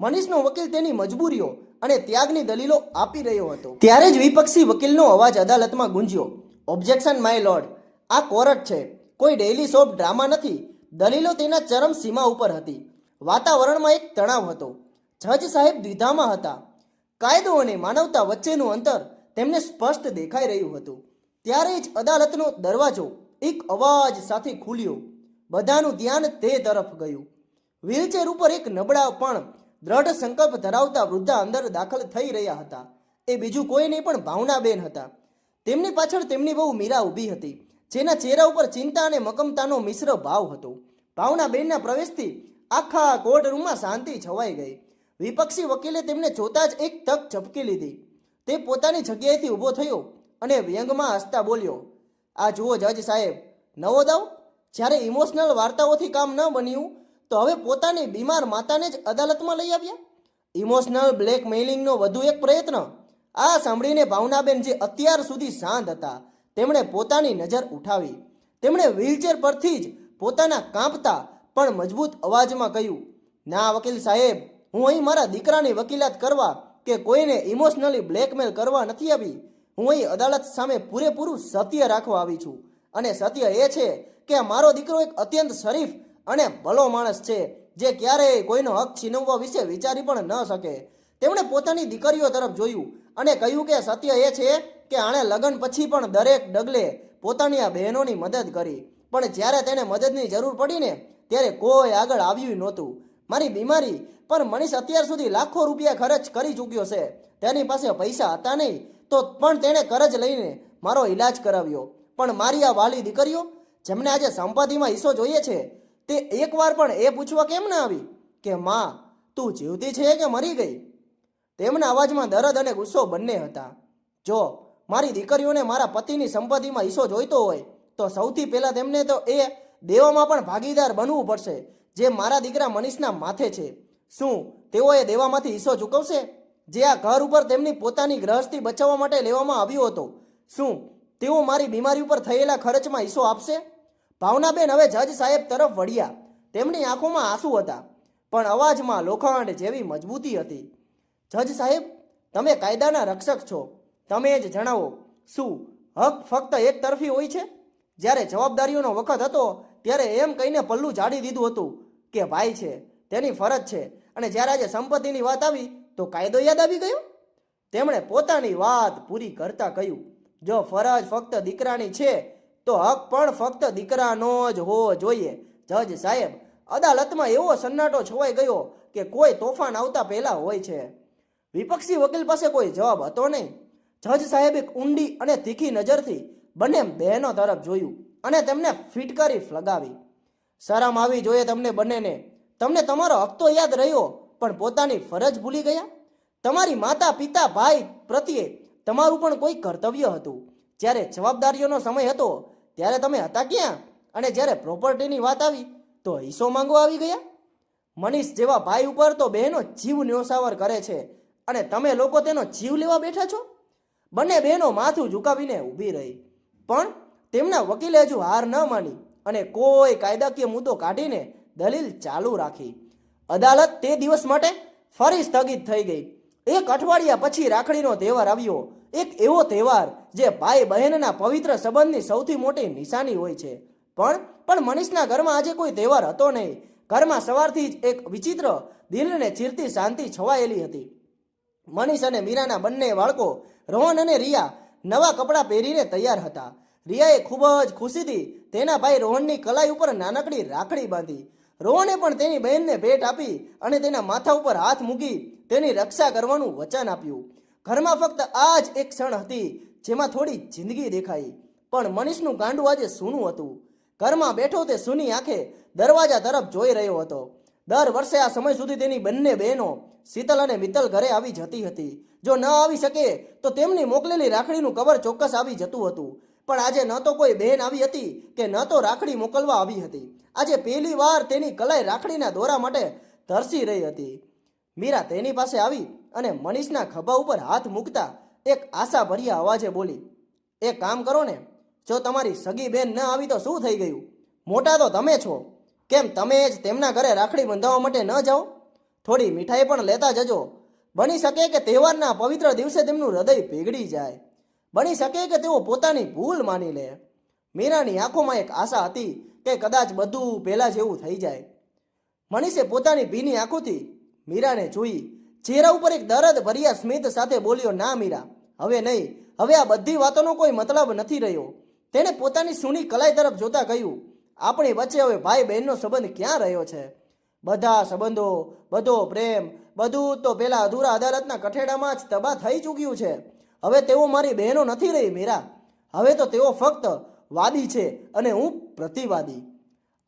મનીષનો વકીલ તેની મજબૂરીઓ અને ત્યાગની દલીલો આપી રહ્યો હતો. ત્યારે જ વિપક્ષી વકીલનો અવાજ અદાલતમાં ગુંજ્યો, ઓબ્જેક્શન માય લોર્ડ, આ કોર્ટ છે, કોઈ ડેઇલી સોપ ડ્રામા નથી. દલીલો તેના ચરમ સીમા ઉપર હતી. વાતાવરણમાં એક તણાવ હતો. જજ સાહેબ દ્વિધામાં હતા. કાયદો અને માનવતા વચ્ચેનું અંતર તેમને સ્પષ્ટ દેખાઈ રહ્યું હતું. ત્યારે જ અદાલતનો દરવાજો એક અવાજ સાથે ખુલ્યો. બધાનું ધ્યાન તે તરફ ગયું. વ્હીલચેર ઉપર એક નબળા પણ દ્રઢ સંકલ્પ ધરાવતા વૃદ્ધા અંદર દાખલ થઈ રહ્યા હતા. એ બીજું કોઈ નહીં પણ ભાવનાબેન હતા. તેમની પાછળ તેમની વહુ મીરા ઊભી હતી, જેના ચહેરા ઉપર ચિંતા અને મકમતાનો મિશ્ર ભાવ હતો. ભાવનાબેનના પ્રવેશથી આખા કોર્ટરૂમમાં શાંતિ છવાઈ ગઈ. વિપક્ષી વકીલે તેમને જોતા જ એક તક ઝપકી લીધી. તે પોતાની જગ્યાએથી ઊભો થયો અને વ્યંગમાં હસતા બોલ્યો, આ જુઓ જજ સાહેબ, નવો દાવ. જ્યારે ઇમોશનલ વાર્તાઓથી કામ ન બન્યું તો હવે પોતાની બીમાર માતાને જ અદાલતમાં લઈ આવ્યા. ઇમોશનલ બ્લેકમેઇલિંગનો વધુ એક પ્રયત્ન. આ સાંભળીને ભાવનાબેન, જે અત્યાર સુધી શાંત હતા, તેમણે પોતાની નજર ઉઠાવી. તેમણે વ્હીલચેર પરથી જ પોતાના કાંપતા પણ મજબૂત અવાજમાં કહ્યું, ના વકીલ સાહેબ, હું અહીં મારા દીકરાની વકીલાત કરવા કે કોઈને ઇમોશનલી બ્લેકમેલ કરવા નથી આવી. હું અહીં અદાલત સામે પૂરેપૂરું સત્ય રાખવા આવી છું. અને સત્ય એ છે કે મારો દીકરો એક અત્યંત શરીફ અને ભલો માણસ છે, જે ક્યારેય કોઈનો હક છીનવવા વિશે વિચારી પણ ન શકે. તેમણે પોતાની દીકરીઓ તરફ જોયું અને કહ્યું કે સત્ય એ છે કે આણે લગ્ન પછી પણ દરેક ડગલે પોતાની આ બહેનોની મદદ કરી, પણ જ્યારે તેને મદદની જરૂર પડીને ત્યારે કોઈ આગળ આવ્યું નહોતું. મારી બીમારી પર મનીષ અત્યાર સુધી લાખો રૂપિયા ખર્ચ કરી ચૂક્યો છે. તેની પાસે પૈસા હતા નહીં તો પણ તેણે કરજ લઈને મારો ઈલાજ કરાવ્યો. પણ મારી આ વાલી દીકરીઓ, જેમને આજે સંપત્તિમાં હિસ્સો જોઈએ છે, તે એકવાર પણ એ પૂછવા કેમ ના આવી કે માં, તું જીવતી છે કે મરી ગઈ? તેમના અવાજમાં દર્દ અને ગુસ્સો બંને હતા. જો મારી દીકરીઓને મારા પતિની સંપત્તિમાં હિસ્સો જોઈતો હોય તો સૌથી પહેલાં તેમને તો એ દેવામાં પણ ભાગીદાર બનવું પડશે જે મારા દીકરા મનીષના માથે છે. શું તેઓ એ દેવામાંથી હિસ્સો ચૂકવશે જે આ ઘર ઉપર તેમની પોતાની ગ્રહસ્થી બચાવવા માટે લેવામાં આવ્યો હતો? શું તેઓ મારી બીમારી ઉપર થયેલા ખર્ચમાં હિસ્સો આપશે? ભાવનાબેન હવે જજ સાહેબ તરફ વળ્યા. તેમની આંખોમાં આંસુ હતા, પણ અવાજમાં લોખંડ જેવી મજબૂતી હતી. જજ સાહેબ, તમે કાયદાના રક્ષક છો, તમે જ જણાવો, શું હક ફક્ત એક તરફી હોય છે? જ્યારે જવાબદારીઓનો વખત હતો ત્યારે એમ કહીને પલ્લું ઝાડી દીધું હતું કે ભાઈ છે, તેની ફરજ છે, અને જ્યારે આજે સંપત્તિની વાત આવી તો કાયદો યાદ આવી ગયો. તેમણે પોતાની વાત પૂરી કરતા કહ્યું, જો ફરજ ફક્ત દીકરાની છે તો હક પણ ફક્ત દીકરાનો જ હોવો જોઈએ. જજ સાહેબ, અદાલતમાં એવો સન્નાટો છવાઈ ગયો કે કોઈ તોફાન આવતા પહેલા હોય છે. વિપક્ષી વકીલ પાસે કોઈ જવાબ હતો નહીં. જજ સાહેબે ઊંડી અને તીખી નજરથી બંને બહેનો તરફ જોયું અને તેમને ફિટકારી લગાવી. શરમ આવી જોઈએ તમને બંનેને. તમને તમારો હક તો યાદ રહ્યો, પણ પોતાની ફરજ ભૂલી ગયા. તમારી માતા પિતા ભાઈ પ્રત્યે તમારું પણ કોઈ કર્તવ્ય હતું. જ્યારે જવાબદારીઓનો સમય હતો ત્યારે તમે હતા ક્યાં? અને જ્યારે પ્રોપર્ટીની વાત આવી તો હિસ્સો માંગવા આવી ગયા. મનીષ જેવા ભાઈ ઉપર તો બહેનો જીવ ન્યોસાવર કરે છે અને તમે લોકો તેનો જીવ લેવા બેઠા છો. બંને બહેનો માથું ઝુકાવીને ઊભી રહી, પણ તેમના વકીલે હજુ હાર ન માની અને કોઈ કાયદાકીય મુદ્દો કાઢીને દલીલ ચાલુ રાખી. અદાલત તે દિવસ માટે ફરી સ્થગિત થઈ ગઈ. એક અઠવાડિયા પછી રાખડીનો તહેવાર આવ્યો. એક એવો તહેવાર જે ભાઈ બહેનના પવિત્ર સંબંધની સૌથી મોટી નિશાની હોય છે. પણ મનીષના ઘરમાં આજે કોઈ તહેવાર હતો નહીં. ઘરમાં સવારથી જ એક વિચિત્ર, દિલને ચીરતી શાંતિ છવાયેલી હતી. મનીષ અને મીરાના બંને બાળકો રોહન અને રિયા નવા કપડાં પહેરીને તૈયાર હતા. રિયાએ ખૂબ જ ખુશીથી તેના ભાઈ રોહનની કલાઈ ઉપર નાનકડી રાખડી બાંધી. રોહને પણ તેની બહેનને ભેટ આપી અને તેના માથા ઉપર હાથ મૂકી તેની રક્ષા કરવાનું વચન આપ્યું. ઘરમાં ફક્ત આ જ એક ક્ષણ હતી જેમાં થોડી જિંદગી દેખાઈ. પણ મનીષનું ગાંડું આજે સૂનું હતું. ઘરમાં બેઠો તે સૂની આંખે દરવાજા તરફ જોઈ રહ્યો હતો. દર વર્ષે આ સમય સુધી તેની બંને બહેનો શીતલ અને મિત્તલ ઘરે આવી જતી હતી. જો ન આવી શકે તો તેમની મોકલેલી રાખડીનું કવર ચોક્કસ આવી જતું હતું. પણ આજે ન તો કોઈ બહેન આવી હતી કે ન તો રાખડી મોકલવા આવી હતી. આજે પહેલી વાર તેની કલાઈ રાખડીના દોરા માટે તરસી રહી હતી. મીરા તેની પાસે આવી અને મનીષના ખભા ઉપર હાથ મૂકતા એક આશાભર્યા અવાજે બોલી, એક કામ કરો ને, જો તમારી સગી બેન ન આવી તો શું થઈ ગયું? મોટા તો તમે છો, કેમ તમે જ તેમના ઘરે રાખડી બંધાવવા માટે ન જાઓ? થોડી મીઠાઈ પણ લેતા જજો. બની શકે કે તહેવારના પવિત્ર દિવસે તેમનું હૃદય પીગળી જાય. બની શકે કે તેઓ પોતાની ભૂલ માની લે. મીરાની આંખોમાં એક આશા હતી કે કદાચ બધું પહેલાં જેવું થઈ જાય. મનીષે પોતાની ભીની આંખોથી મીરાને જોઈ. ચહેરા ઉપર એક દર્દ ભર્યા સ્મિત સાથે બોલ્યો, ના મીરા, હવે નહીં. હવે આ બધી વાતોનો કોઈ મતલબ નથી રહ્યો. તેણે પોતાની સૂની કલાઈ તરફ જોતા કહ્યું, આપણી વચ્ચે હવે ભાઈ બહેનનો સંબંધ ક્યાં રહ્યો છે? બધા સંબંધો, બધો પ્રેમ, બધું તો પેલા અધૂરા અદાલતના કઠેડામાં જ તબાહ થઈ ચૂક્યું છે. હવે તેઓ મારી બહેનો નથી રહી મીરા. હવે તો તેઓ ફક્ત વાદી છે અને હું પ્રતિવાદી.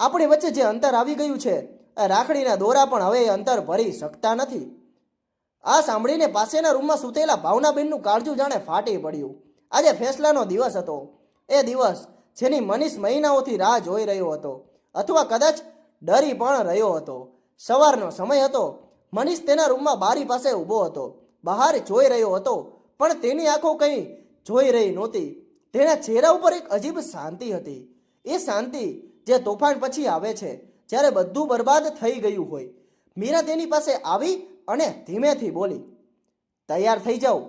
આપણી વચ્ચે જે અંતર આવી ગયું છે એ રાખડીના દોરા પણ હવે એ અંતર ભરી શકતા નથી. આ સાંભળીને પાસેના રૂમમાં સૂતેલા ભાવનાબેનનું કાળજું જાણે ફાટી પડ્યું. આજે ફેસલાનો દિવસ હતો. એ દિવસ જેની મનીષ મહિનાઓથી રાહ જોઈ રહ્યો હતો, અથવા કદાચ ડરી પણ રહ્યો હતો. સવારનો સમય હતો. મનીષ તેના રૂમમાં બારી પાસે ઊભો હતો. બહાર જોઈ રહ્યો હતો, પણ તેની આંખો કંઈ જોઈ રહી નહોતી. તેના ચહેરા ઉપર એક અજીબ શાંતિ હતી. એ શાંતિ જે તોફાન પછી આવે છે, જ્યારે બધું બરબાદ થઈ ગયું હોય. મીરા તેની પાસે આવી અને ધીમેથી બોલી, તૈયાર થઈ જાઓ,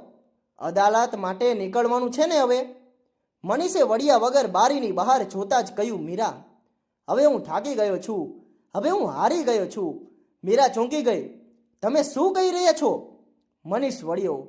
અદાલત માટે નીકળવાનું છે ને હવે? મનીષે વળ્યા વગર બારીની બહાર જોતા જ કહ્યું, મીરા, હવે હું થાકી ગયો છું. હવે હું હારી ગયો છું. મીરા ચોંકી ગઈ. તમે શું કહી રહ્યા છો? મનીષ વળ્યો.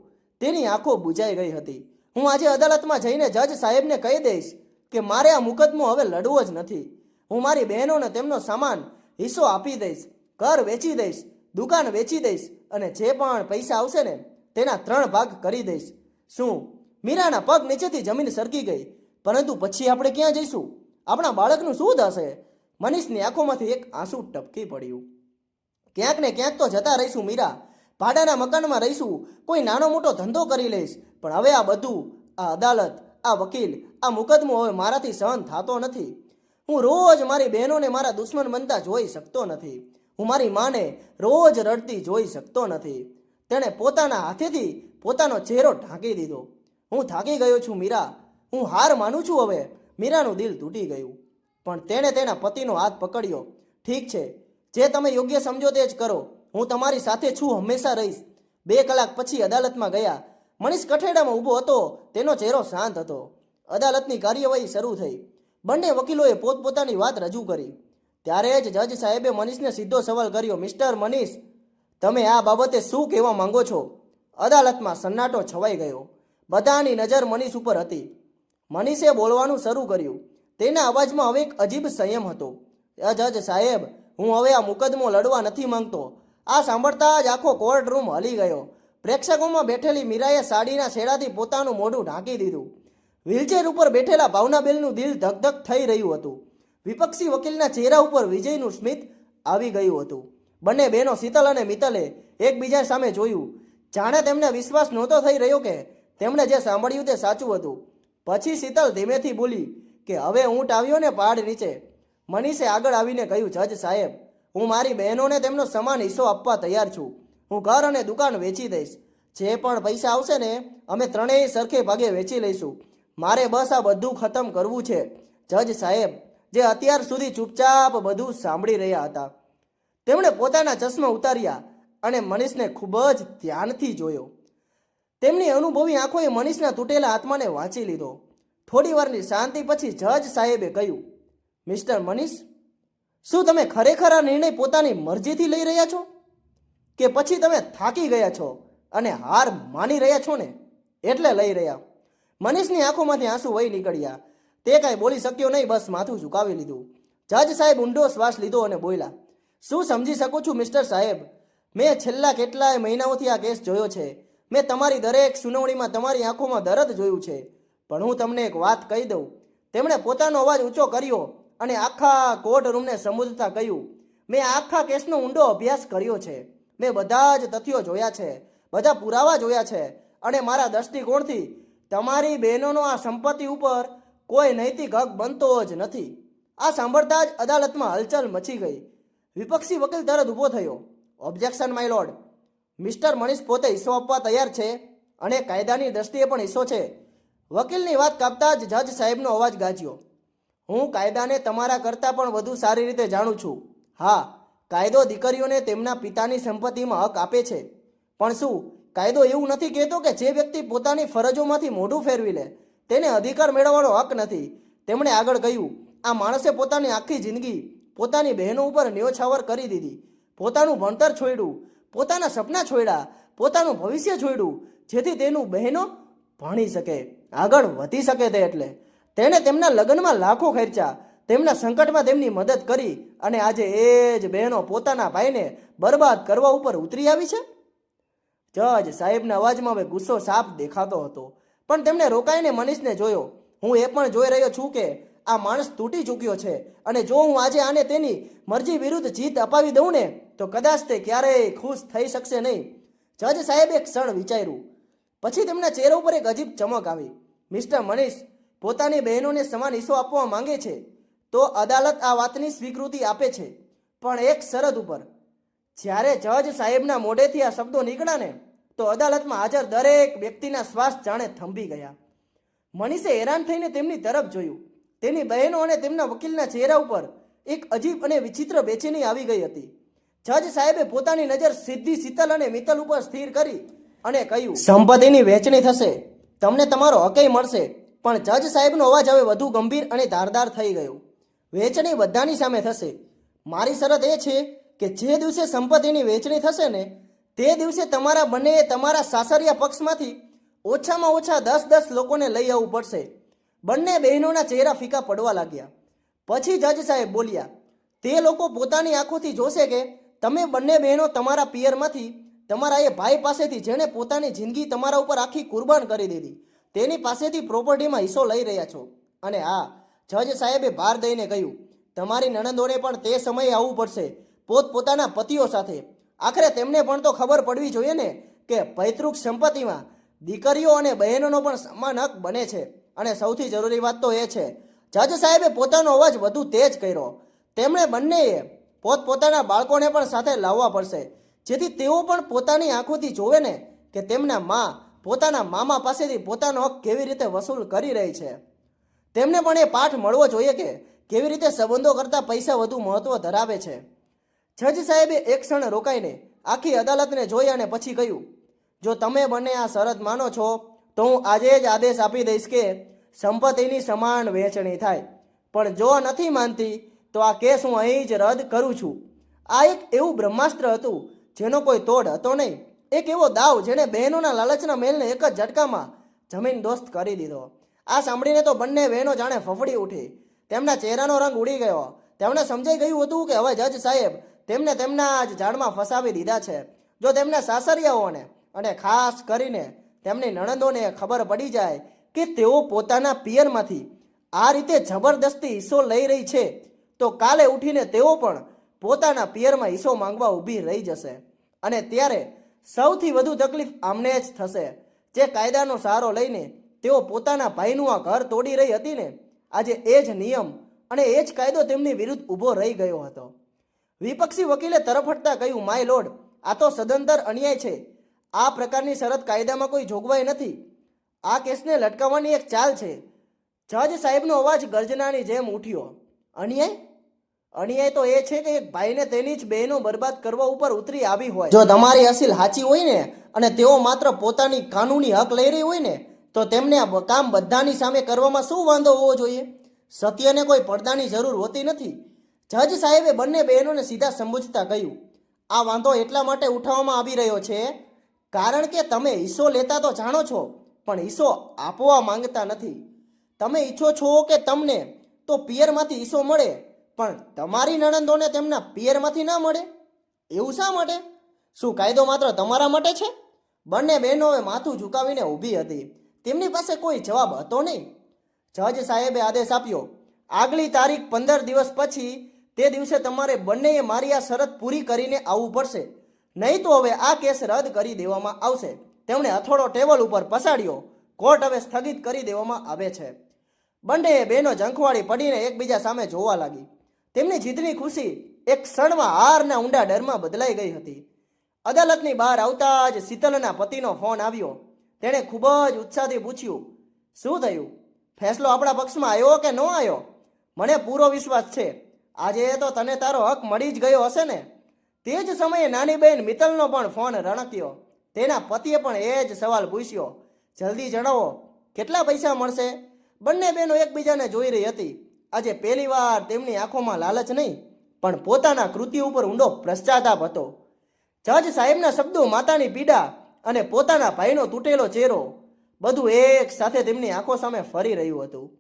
તેની આંખો બુજાઈ ગઈ હતી. હું આજે અદાલતમાં જઈને જજ સાહેબને કહી દઈશ કે મારે આ મુકદ્દમો હવે લડવો જ નથી. હું મારી બહેનોને તેમનો સામાન હિસ્સો આપી દઈશ, ઘર વેચી દઈશ, દુકાન વેચી દઈશ અને જે પણ પૈસા આવશે ને તેના 3 ભાગ કરી દઈશ. શું? મીરાના પગ નીચેથી જમીન સરકી ગઈ. પરંતુ પછી આપણે ક્યાં જઈશું? આપણા બાળકનું શું થશે? મનીષની આંખોમાંથી એક આંસુ ટપકી પડ્યું. ક્યાંક ને ક્યાંક તો જતા રહીશું મીરા. ભાડાના મકાનમાં રહીશું, કોઈ નાનો મોટો ધંધો કરી લઈશ. પણ હવે આ બધું, આ અદાલત, આ વકીલ, આ મુકદ્દમો હવે મારાથી સહન થતો નથી. હું રોજ મારી બહેનોને મારા દુશ્મન બનતા જોઈ શકતો નથી. હું મારી માને રોજ રડતી જોઈ શકતો નથી. તેણે પોતાના હાથેથી પોતાનો ચહેરો ઢાંકી દીધો. હું થાકી ગયો છું મીરા. હું હાર માનું છું હવે. મીરાનું દિલ તૂટી ગયું. પણ તેણે તેના પતિનો હાથ પકડ્યો. ઠીક છે, જે તમે યોગ્ય સમજો તે જ કરો. હું તમારી સાથે છું, હંમેશા રહીશ. 2 કલાક પછી અદાલતમાં ગયા. મનીષ કઠેડામાં ઊભો હતો. તેનો ચહેરો શાંત હતો. અદાલતની કાર્યવાહી શરૂ થઈ. બંને વકીલોએ પોતપોતાની વાત રજૂ કરી. ત્યારે જ જજ સાહેબે મનીષને સીધો સવાલ કર્યો, મિસ્ટર મનીષ, તમે આ બાબતે શું કહેવા માંગો છો? અદાલતમાં સન્નાટો છવાઈ ગયો. બધાની નજર મનીષ ઉપર હતી. મનીષે બોલવાનું શરૂ કર્યું. તેના અવાજમાં હવે એક અજીબ સંયમ હતો. જજ સાહેબ, હું હવે આ મુકદ્દમો લડવા નથી માંગતો. આ સાંભળતા જ આખો કોર્ટ રૂમ હલી ગયો. પ્રેક્ષકોમાં બેઠેલી મીરાએ સાડીના છેડાથી પોતાનું મોઢું ઢાંકી દીધું. વ્હીલચેર ઉપર બેઠેલા ભાવનાબેનનું દિલ ધક થઈ રહ્યું હતું. વિપક્ષી વકીલના ચહેરા ઉપર વિજયનું સ્મિત આવી ગયું હતું. બંને બહેનો શીતલ અને મિત્તલે એકબીજા સામે જોયું, જાણે તેમને વિશ્વાસ નહોતો થઈ રહ્યો કે તેમણે જે સાંભળ્યું તે સાચું હતું. પછી શીતલ ધીમેથી બોલી કે હવે ઊંટ આવ્યો ને પહાડ નીચે. મનીષે આગળ આવીને કહ્યું, જજ સાહેબ, હું મારી બહેનોને તેમનો સમાન હિસ્સો આપવા તૈયાર છું. હું ઘર અને દુકાન વેચી દઈશ. જે પણ પૈસા આવશે ને અમે ત્રણેય સરખે ભાગે વેચી લઈશું. મારે બસ આ બધું ખતમ કરવું છે. જજ સાહેબ, જે અત્યાર સુધી ચૂપચાપ બધું સાંભળી રહ્યા હતા, તેમણે પોતાના ચશ્મા ઉતાર્યા અને મનીષને ખૂબ જ ધ્યાનથી જોયો. તેમની અનુભવી આંખોએ મનીષના તૂટેલા આત્માને વાંચી લીધો. થોડી વારની શાંતિ પછી જજ સાહેબે કહ્યું, મિસ્ટર મનીષ, શું તમે ખરેખર આ નિર્ણય પોતાની મરજીથી લઈ રહ્યા છો કે પછી તમે થાકી ગયા છો અને હાર માની રહ્યા છો ને એટલે લઈ રહ્યા? મનીષની આંખોમાંથી આંસુ વહી નીકળ્યા. તે કાંઈ બોલી શક્યો નહીં, બસ માથું ઝુકાવી લીધું. જજ સાહેબ ઊંડો શ્વાસ લીધો અને બોલ્યા, શું સમજી શકું છું મિસ્ટર સાહેબ, મેં છેલ્લા કેટલાય મહિનાઓથી આ કેસ જોયો છે. મેં તમારી દરેક સુનાવણીમાં તમારી આંખોમાં દર્દ જોયું છે. પણ હું તમને એક વાત કહી દઉં. તેમણે પોતાનો અવાજ ઊંચો કર્યો અને આખા કોર્ટ રૂમને સંબોધતા કહ્યું, મેં આખા કેસનો ઊંડો અભ્યાસ કર્યો છે. મેં બધા જ તથ્યો જોયા છે, બધા પુરાવા જોયા છે અને મારા દૃષ્ટિકોણથી તમારી બહેનોનો આ સંપત્તિ ઉપર કોઈ નૈતિક હક બનતો જ નથી. આ સાંભળતા જ અદાલતમાં હલચલ મચી ગઈ. વિપક્ષી વકીલ તરત ઊભો થયો. Objection my lord, mister Manish પોતે હિસ્સો આપવા તૈયાર છે અને કાયદાની દ્રષ્ટિએ પણ હિસ્સો છે. વકીલની વાત કાપતા જ જજ સાહેબનો અવાજ ગાજ્યો, હું કાયદાને તમારા કરતાં પણ વધુ સારી રીતે જાણું છું. હા, કાયદો દીકરીઓને તેમના પિતાની સંપત્તિમાં હક આપે છે. પણ શું કાયદો એવું નથી કહેતો કે જે વ્યક્તિ પોતાની ફરજોમાંથી મોઢું ફેરવી લે તેને અધિકાર મેળવવાનો હક નથી? તેમણે આગળ કહ્યું, આ માણસે પોતાની આખી જિંદગી પોતાની બહેનો ઉપર ન્યોછાવર કરી દીધી. પોતાનું ભણતર છોડ્યું, પોતાના સપના છોડ્યા, પોતાનું ભવિષ્ય છોડ્યું, જેથી તેનું બહેનો ભણી શકે, આગળ વધી શકે. તે એટલે તેણે તેમના લગ્નમાં લાખો ખર્ચ્યા, તેમના સંકટમાં તેમની મદદ કરી અને આજે એ જ બહેનો પોતાના ભાઈને બરબાદ કરવા ઉપર ઉતરી આવી છે. જજ સાહેબના અવાજમાં હવે ગુસ્સો સાફ દેખાતો હતો, પણ તેમણે રોકાઈને મનીષને જોયો. હું એ પણ જોઈ રહ્યો છું કે આ માણસ તૂટી ચૂક્યો છે અને જો હું આજે આને તેની મરજી વિરુદ્ધ જીત અપાવી દઉં ને તો કદાચ તે ક્યારેય ખુશ થઈ શકશે નહીં. જજ સાહેબે એક ક્ષણ વિચાર્યું. પછી તેમના ચહેરા ઉપર એક અજીબ ચમક આવી. મિસ્ટર મનીષ પોતાની બહેનોને સમાન હિસ્સો આપવા માંગે છે તો અદાલત આ વાતની સ્વીકૃતિ આપે છે, પણ એક શરત ઉપર. જ્યારે જજ સાહેબના મોઢેથી આ શબ્દો નીકળ્યા ને તો અદાલતમાં હાજર દરેક વ્યક્તિના શ્વાસ જાણે થંભી ગયા. મનીષે હેરાન થઈને તેમની તરફ જોયું. તેની બહેનો અને તેમના વકીલના ચહેરા ઉપર એક અજીબ અને વિચિત્ર બેચેની આવી ગઈ હતી. જજ સાહેબે પોતાની નજર સીધી શીતલ અને મિત્તલ ઉપર સ્થિર કરી અને કહ્યું, સંપત્તિની વહેંચણી થશે, તમને તમારો હકેય મળશે. પણ જજ સાહેબનો અવાજ હવે વધુ ગંભીર અને ધારદાર થઈ ગયો. વહેંચણી બધાની સામે થશે. મારી શરત એ છે કે જે દિવસે સંપત્તિની વહેંચણી થશે ને તે દિવસે તમારા બંનેએ તમારા સાસરિયા પક્ષમાંથી ઓછામાં ઓછા 10 લોકોને લઈ આવવું પડશે. બંને બહેનોના ચહેરા ફીકા પડવા લાગ્યા. પછી જજ સાહેબ બોલ્યા, તે લોકો પોતાની આંખોથી જોશે કે તમે બંને બહેનો તમારા પિયરમાંથી તમારા એ ભાઈ પાસેથી જેણે પોતાની જિંદગી તમારા ઉપર આખી કુરબાન કરી દીધી તેની પાસેથી પ્રોપર્ટીમાં હિસ્સો લઈ રહ્યા છો. અને હા, જજ સાહેબે ભાર દઈને કહ્યું, તમારી નણંદોને પણ તે સમયે આવવું પડશે પોતપોતાના પતિઓ સાથે. આખરે તેમને પણ તો ખબર પડવી જોઈએ ને કે પૈતૃક સંપત્તિમાં દીકરીઓ અને બહેનોનો પણ સમાન હક બને છે. અને સૌથી જરૂરી વાત તો એ છે, જજ સાહેબે પોતાનો અવાજ વધુ તેજ કર્યો, તેમણે બંનેએ પોતપોતાના બાળકોને પણ સાથે લાવવા પડશે જેથી તેઓ પણ પોતાની આંખોથી જોવે ને કે તેમના મા પોતાના મામા પાસેથી પોતાનો હક કેવી રીતે વસૂલ કરી રહી છે. તેમને પણ એ પાઠ મળવો જોઈએ કે કેવી રીતે સંબંધો કરતાં પૈસા વધુ મહત્વ ધરાવે છે. જજ સાહેબે એક ક્ષણ રોકાઈને આખી અદાલતને જોઈ અને પછી કહ્યું, જો તમે બંને આ શરત માનો છો તો હું આજે જ આદેશ આપી દઈશ કે સંપત્તિની સમાન વહેંચણી થાય. પણ જો નથી માનતી તો આ કેસ હું અહીં જ રદ કરું છું. આ એક એવું બ્રહ્માસ્ત્ર હતું જેનો કોઈ તોડ હતો નહીં. એક એવો દાવ જેણે બહેનોના લાલચના મેલને એક જ ઝટકામાં જમીન દોસ્ત કરી દીધો. આ સાંભળીને તો બંને બહેનો જાણે ફફડી ઉઠી. તેમના ચહેરાનો રંગ ઉડી ગયો. તેમને સમજાઈ ગયું હતું કે હવે જજ સાહેબ તેમને તેમના જ જાળમાં ફસાવી દીધા છે. જો તેમના સાસરિયાઓને અને ખાસ કરીને તેમની નણંદોને ખબર પડી જાય કે તેઓ પોતાના પિયરમાંથી આ રીતે જબરદસ્તી હિસ્સો લઈ રહી છે તો કાલે ઉઠીને તેઓ પણ પોતાના પિયરમાં હિસ્સો માંગવા ઊભી રહી જશે. અને ત્યારે સૌથી વધુ તકલીફ આમને જ થશે જે કાયદાનો સહારો લઈને તેઓ પોતાના ભાઈનું આ ઘર તોડી રહી હતી ને આજે એ જ નિયમ અને એ જ કાયદો તેમની વિરુદ્ધ ઊભો રહી ગયો હતો. વિપક્ષી વકીલે તરફડતા કહ્યું, માય લોર્ડ, આ તો સદંતર અન્યાય છે. આ પ્રકારની શરત કાયદામાં કોઈ જોગવાઈ નથી. આ કેસને લટકાવવાની એક ચાલ છે. જજ સાહેબનો અવાજ ગર્જનાની જેમ ઉઠ્યો. અન્યાય? અન્યાય તો એ છે કે એક ભાઈને તેની જ બહેનો બરબાદ કરવા ઉપર ઉતરી આવી હોય. જો તમારી અસીલ સાચી હોય ને અને તેઓ માત્ર પોતાની કાનૂની હક લઈ રહી હોય ને તો તેમને આ કામ બધાની સામે કરવામાં શું વાંધો હોવો જોઈએ? સત્યને કોઈ પડદાની જરૂર હોતી નથી. જજ સાહેબે બંને બહેનોને સીધા સંબોધતા કહ્યું, આ વાંધો એટલા માટે ઉઠાવવામાં આવી રહ્યો છે કારણ કે તમે હિસ્સો લેતા તો જાણો છો પણ હિસ્સો આપવા માંગતા નથી. તમે ઈચ્છો છો કે તમને તો પિયરમાંથી હિસ્સો મળે પણ તમારી નણંદોને તેમના પિયરમાંથી ના મળે. એવું શા માટે? શું કાયદો માત્ર તમારા માટે છે? બંને બહેનોએ માથું ઝુકાવીને ઊભી હતી. તેમની પાસે કોઈ જવાબ હતો નહીં. જજ સાહેબે આદેશ આપ્યો, આગલી તારીખ 15 દિવસ પછી તે દિવસે તમારે બંનેએ મારી આ શરત પૂરી કરીને આવવું પડશે, નહીં તો હવે આ કેસ રદ કરી દેવામાં આવશે. તેમણે હથોડો ટેબલ ઉપર પસાડ્યો. કોર્ટ હવે સ્થગિત કરી દેવામાં આવે છે. બંને બહેનો ઝંખવાડી પડીને એકબીજા સામે જોવા લાગી. તેમની જીતની ખુશી એક ક્ષણમાં હારના ઊંડા ડરમાં બદલાઈ ગઈ હતી. અદાલતની બહાર આવતા જ શીતલના પતિનો ફોન આવ્યો. તેણે ખૂબ જ ઉત્સાહથી પૂછ્યું, શું થયું? ફેસલો આપણા પક્ષમાં આવ્યો કે ન આવ્યો? મને પૂરો વિશ્વાસ છે આજે તો તને તારો હક મળી જ ગયો હશે ને? તે જ સમયે નાની બહેન મિત્તલનો પણ ફોન રણક્યો. તેના પતિએ પણ એ જ સવાલ પૂછ્યો, જલ્દી જણાવો કેટલા પૈસા મળશે? બંને બહેનો એકબીજાને જોઈ રહી હતી. આજે પહેલીવાર તેમની આંખોમાં લાલચ નહીં પણ પોતાના કૃત્ય ઉપર ઊંડો પશ્ચાતાપ હતો. જજ સાહેબના શબ્દો, માતાની પીડા અને પોતાના ભાઈનો તૂટેલો ચહેરો બધું એક સાથે તેમની આંખો સામે ફરી રહ્યું હતું.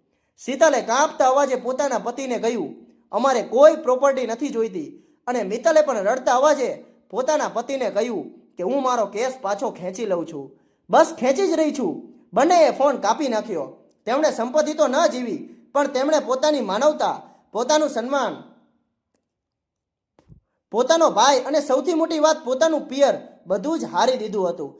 શીતલે કાંપતા અવાજે પોતાના પતિને કહ્યું, અમારે કોઈ પ્રોપર્ટી નથી જોઈતી. અને મિત્તલે પણ રડતા અવાજે પોતાના પતિને કહ્યું કે હું મારો કેસ પાછો ખેંચી લઉં છું, બસ ખેંચી જ રહી છું. બંનેએ ફોન કાપી નાખ્યો. તેમણે સંપત્તિ તો ન જીવી પણ તેમણે પોતાની માનવતા, પોતાનું સન્માન, પોતાનો ભાઈ અને સૌથી મોટી વાત પોતાનું પિયર બધું જ હારી દીધું હતું.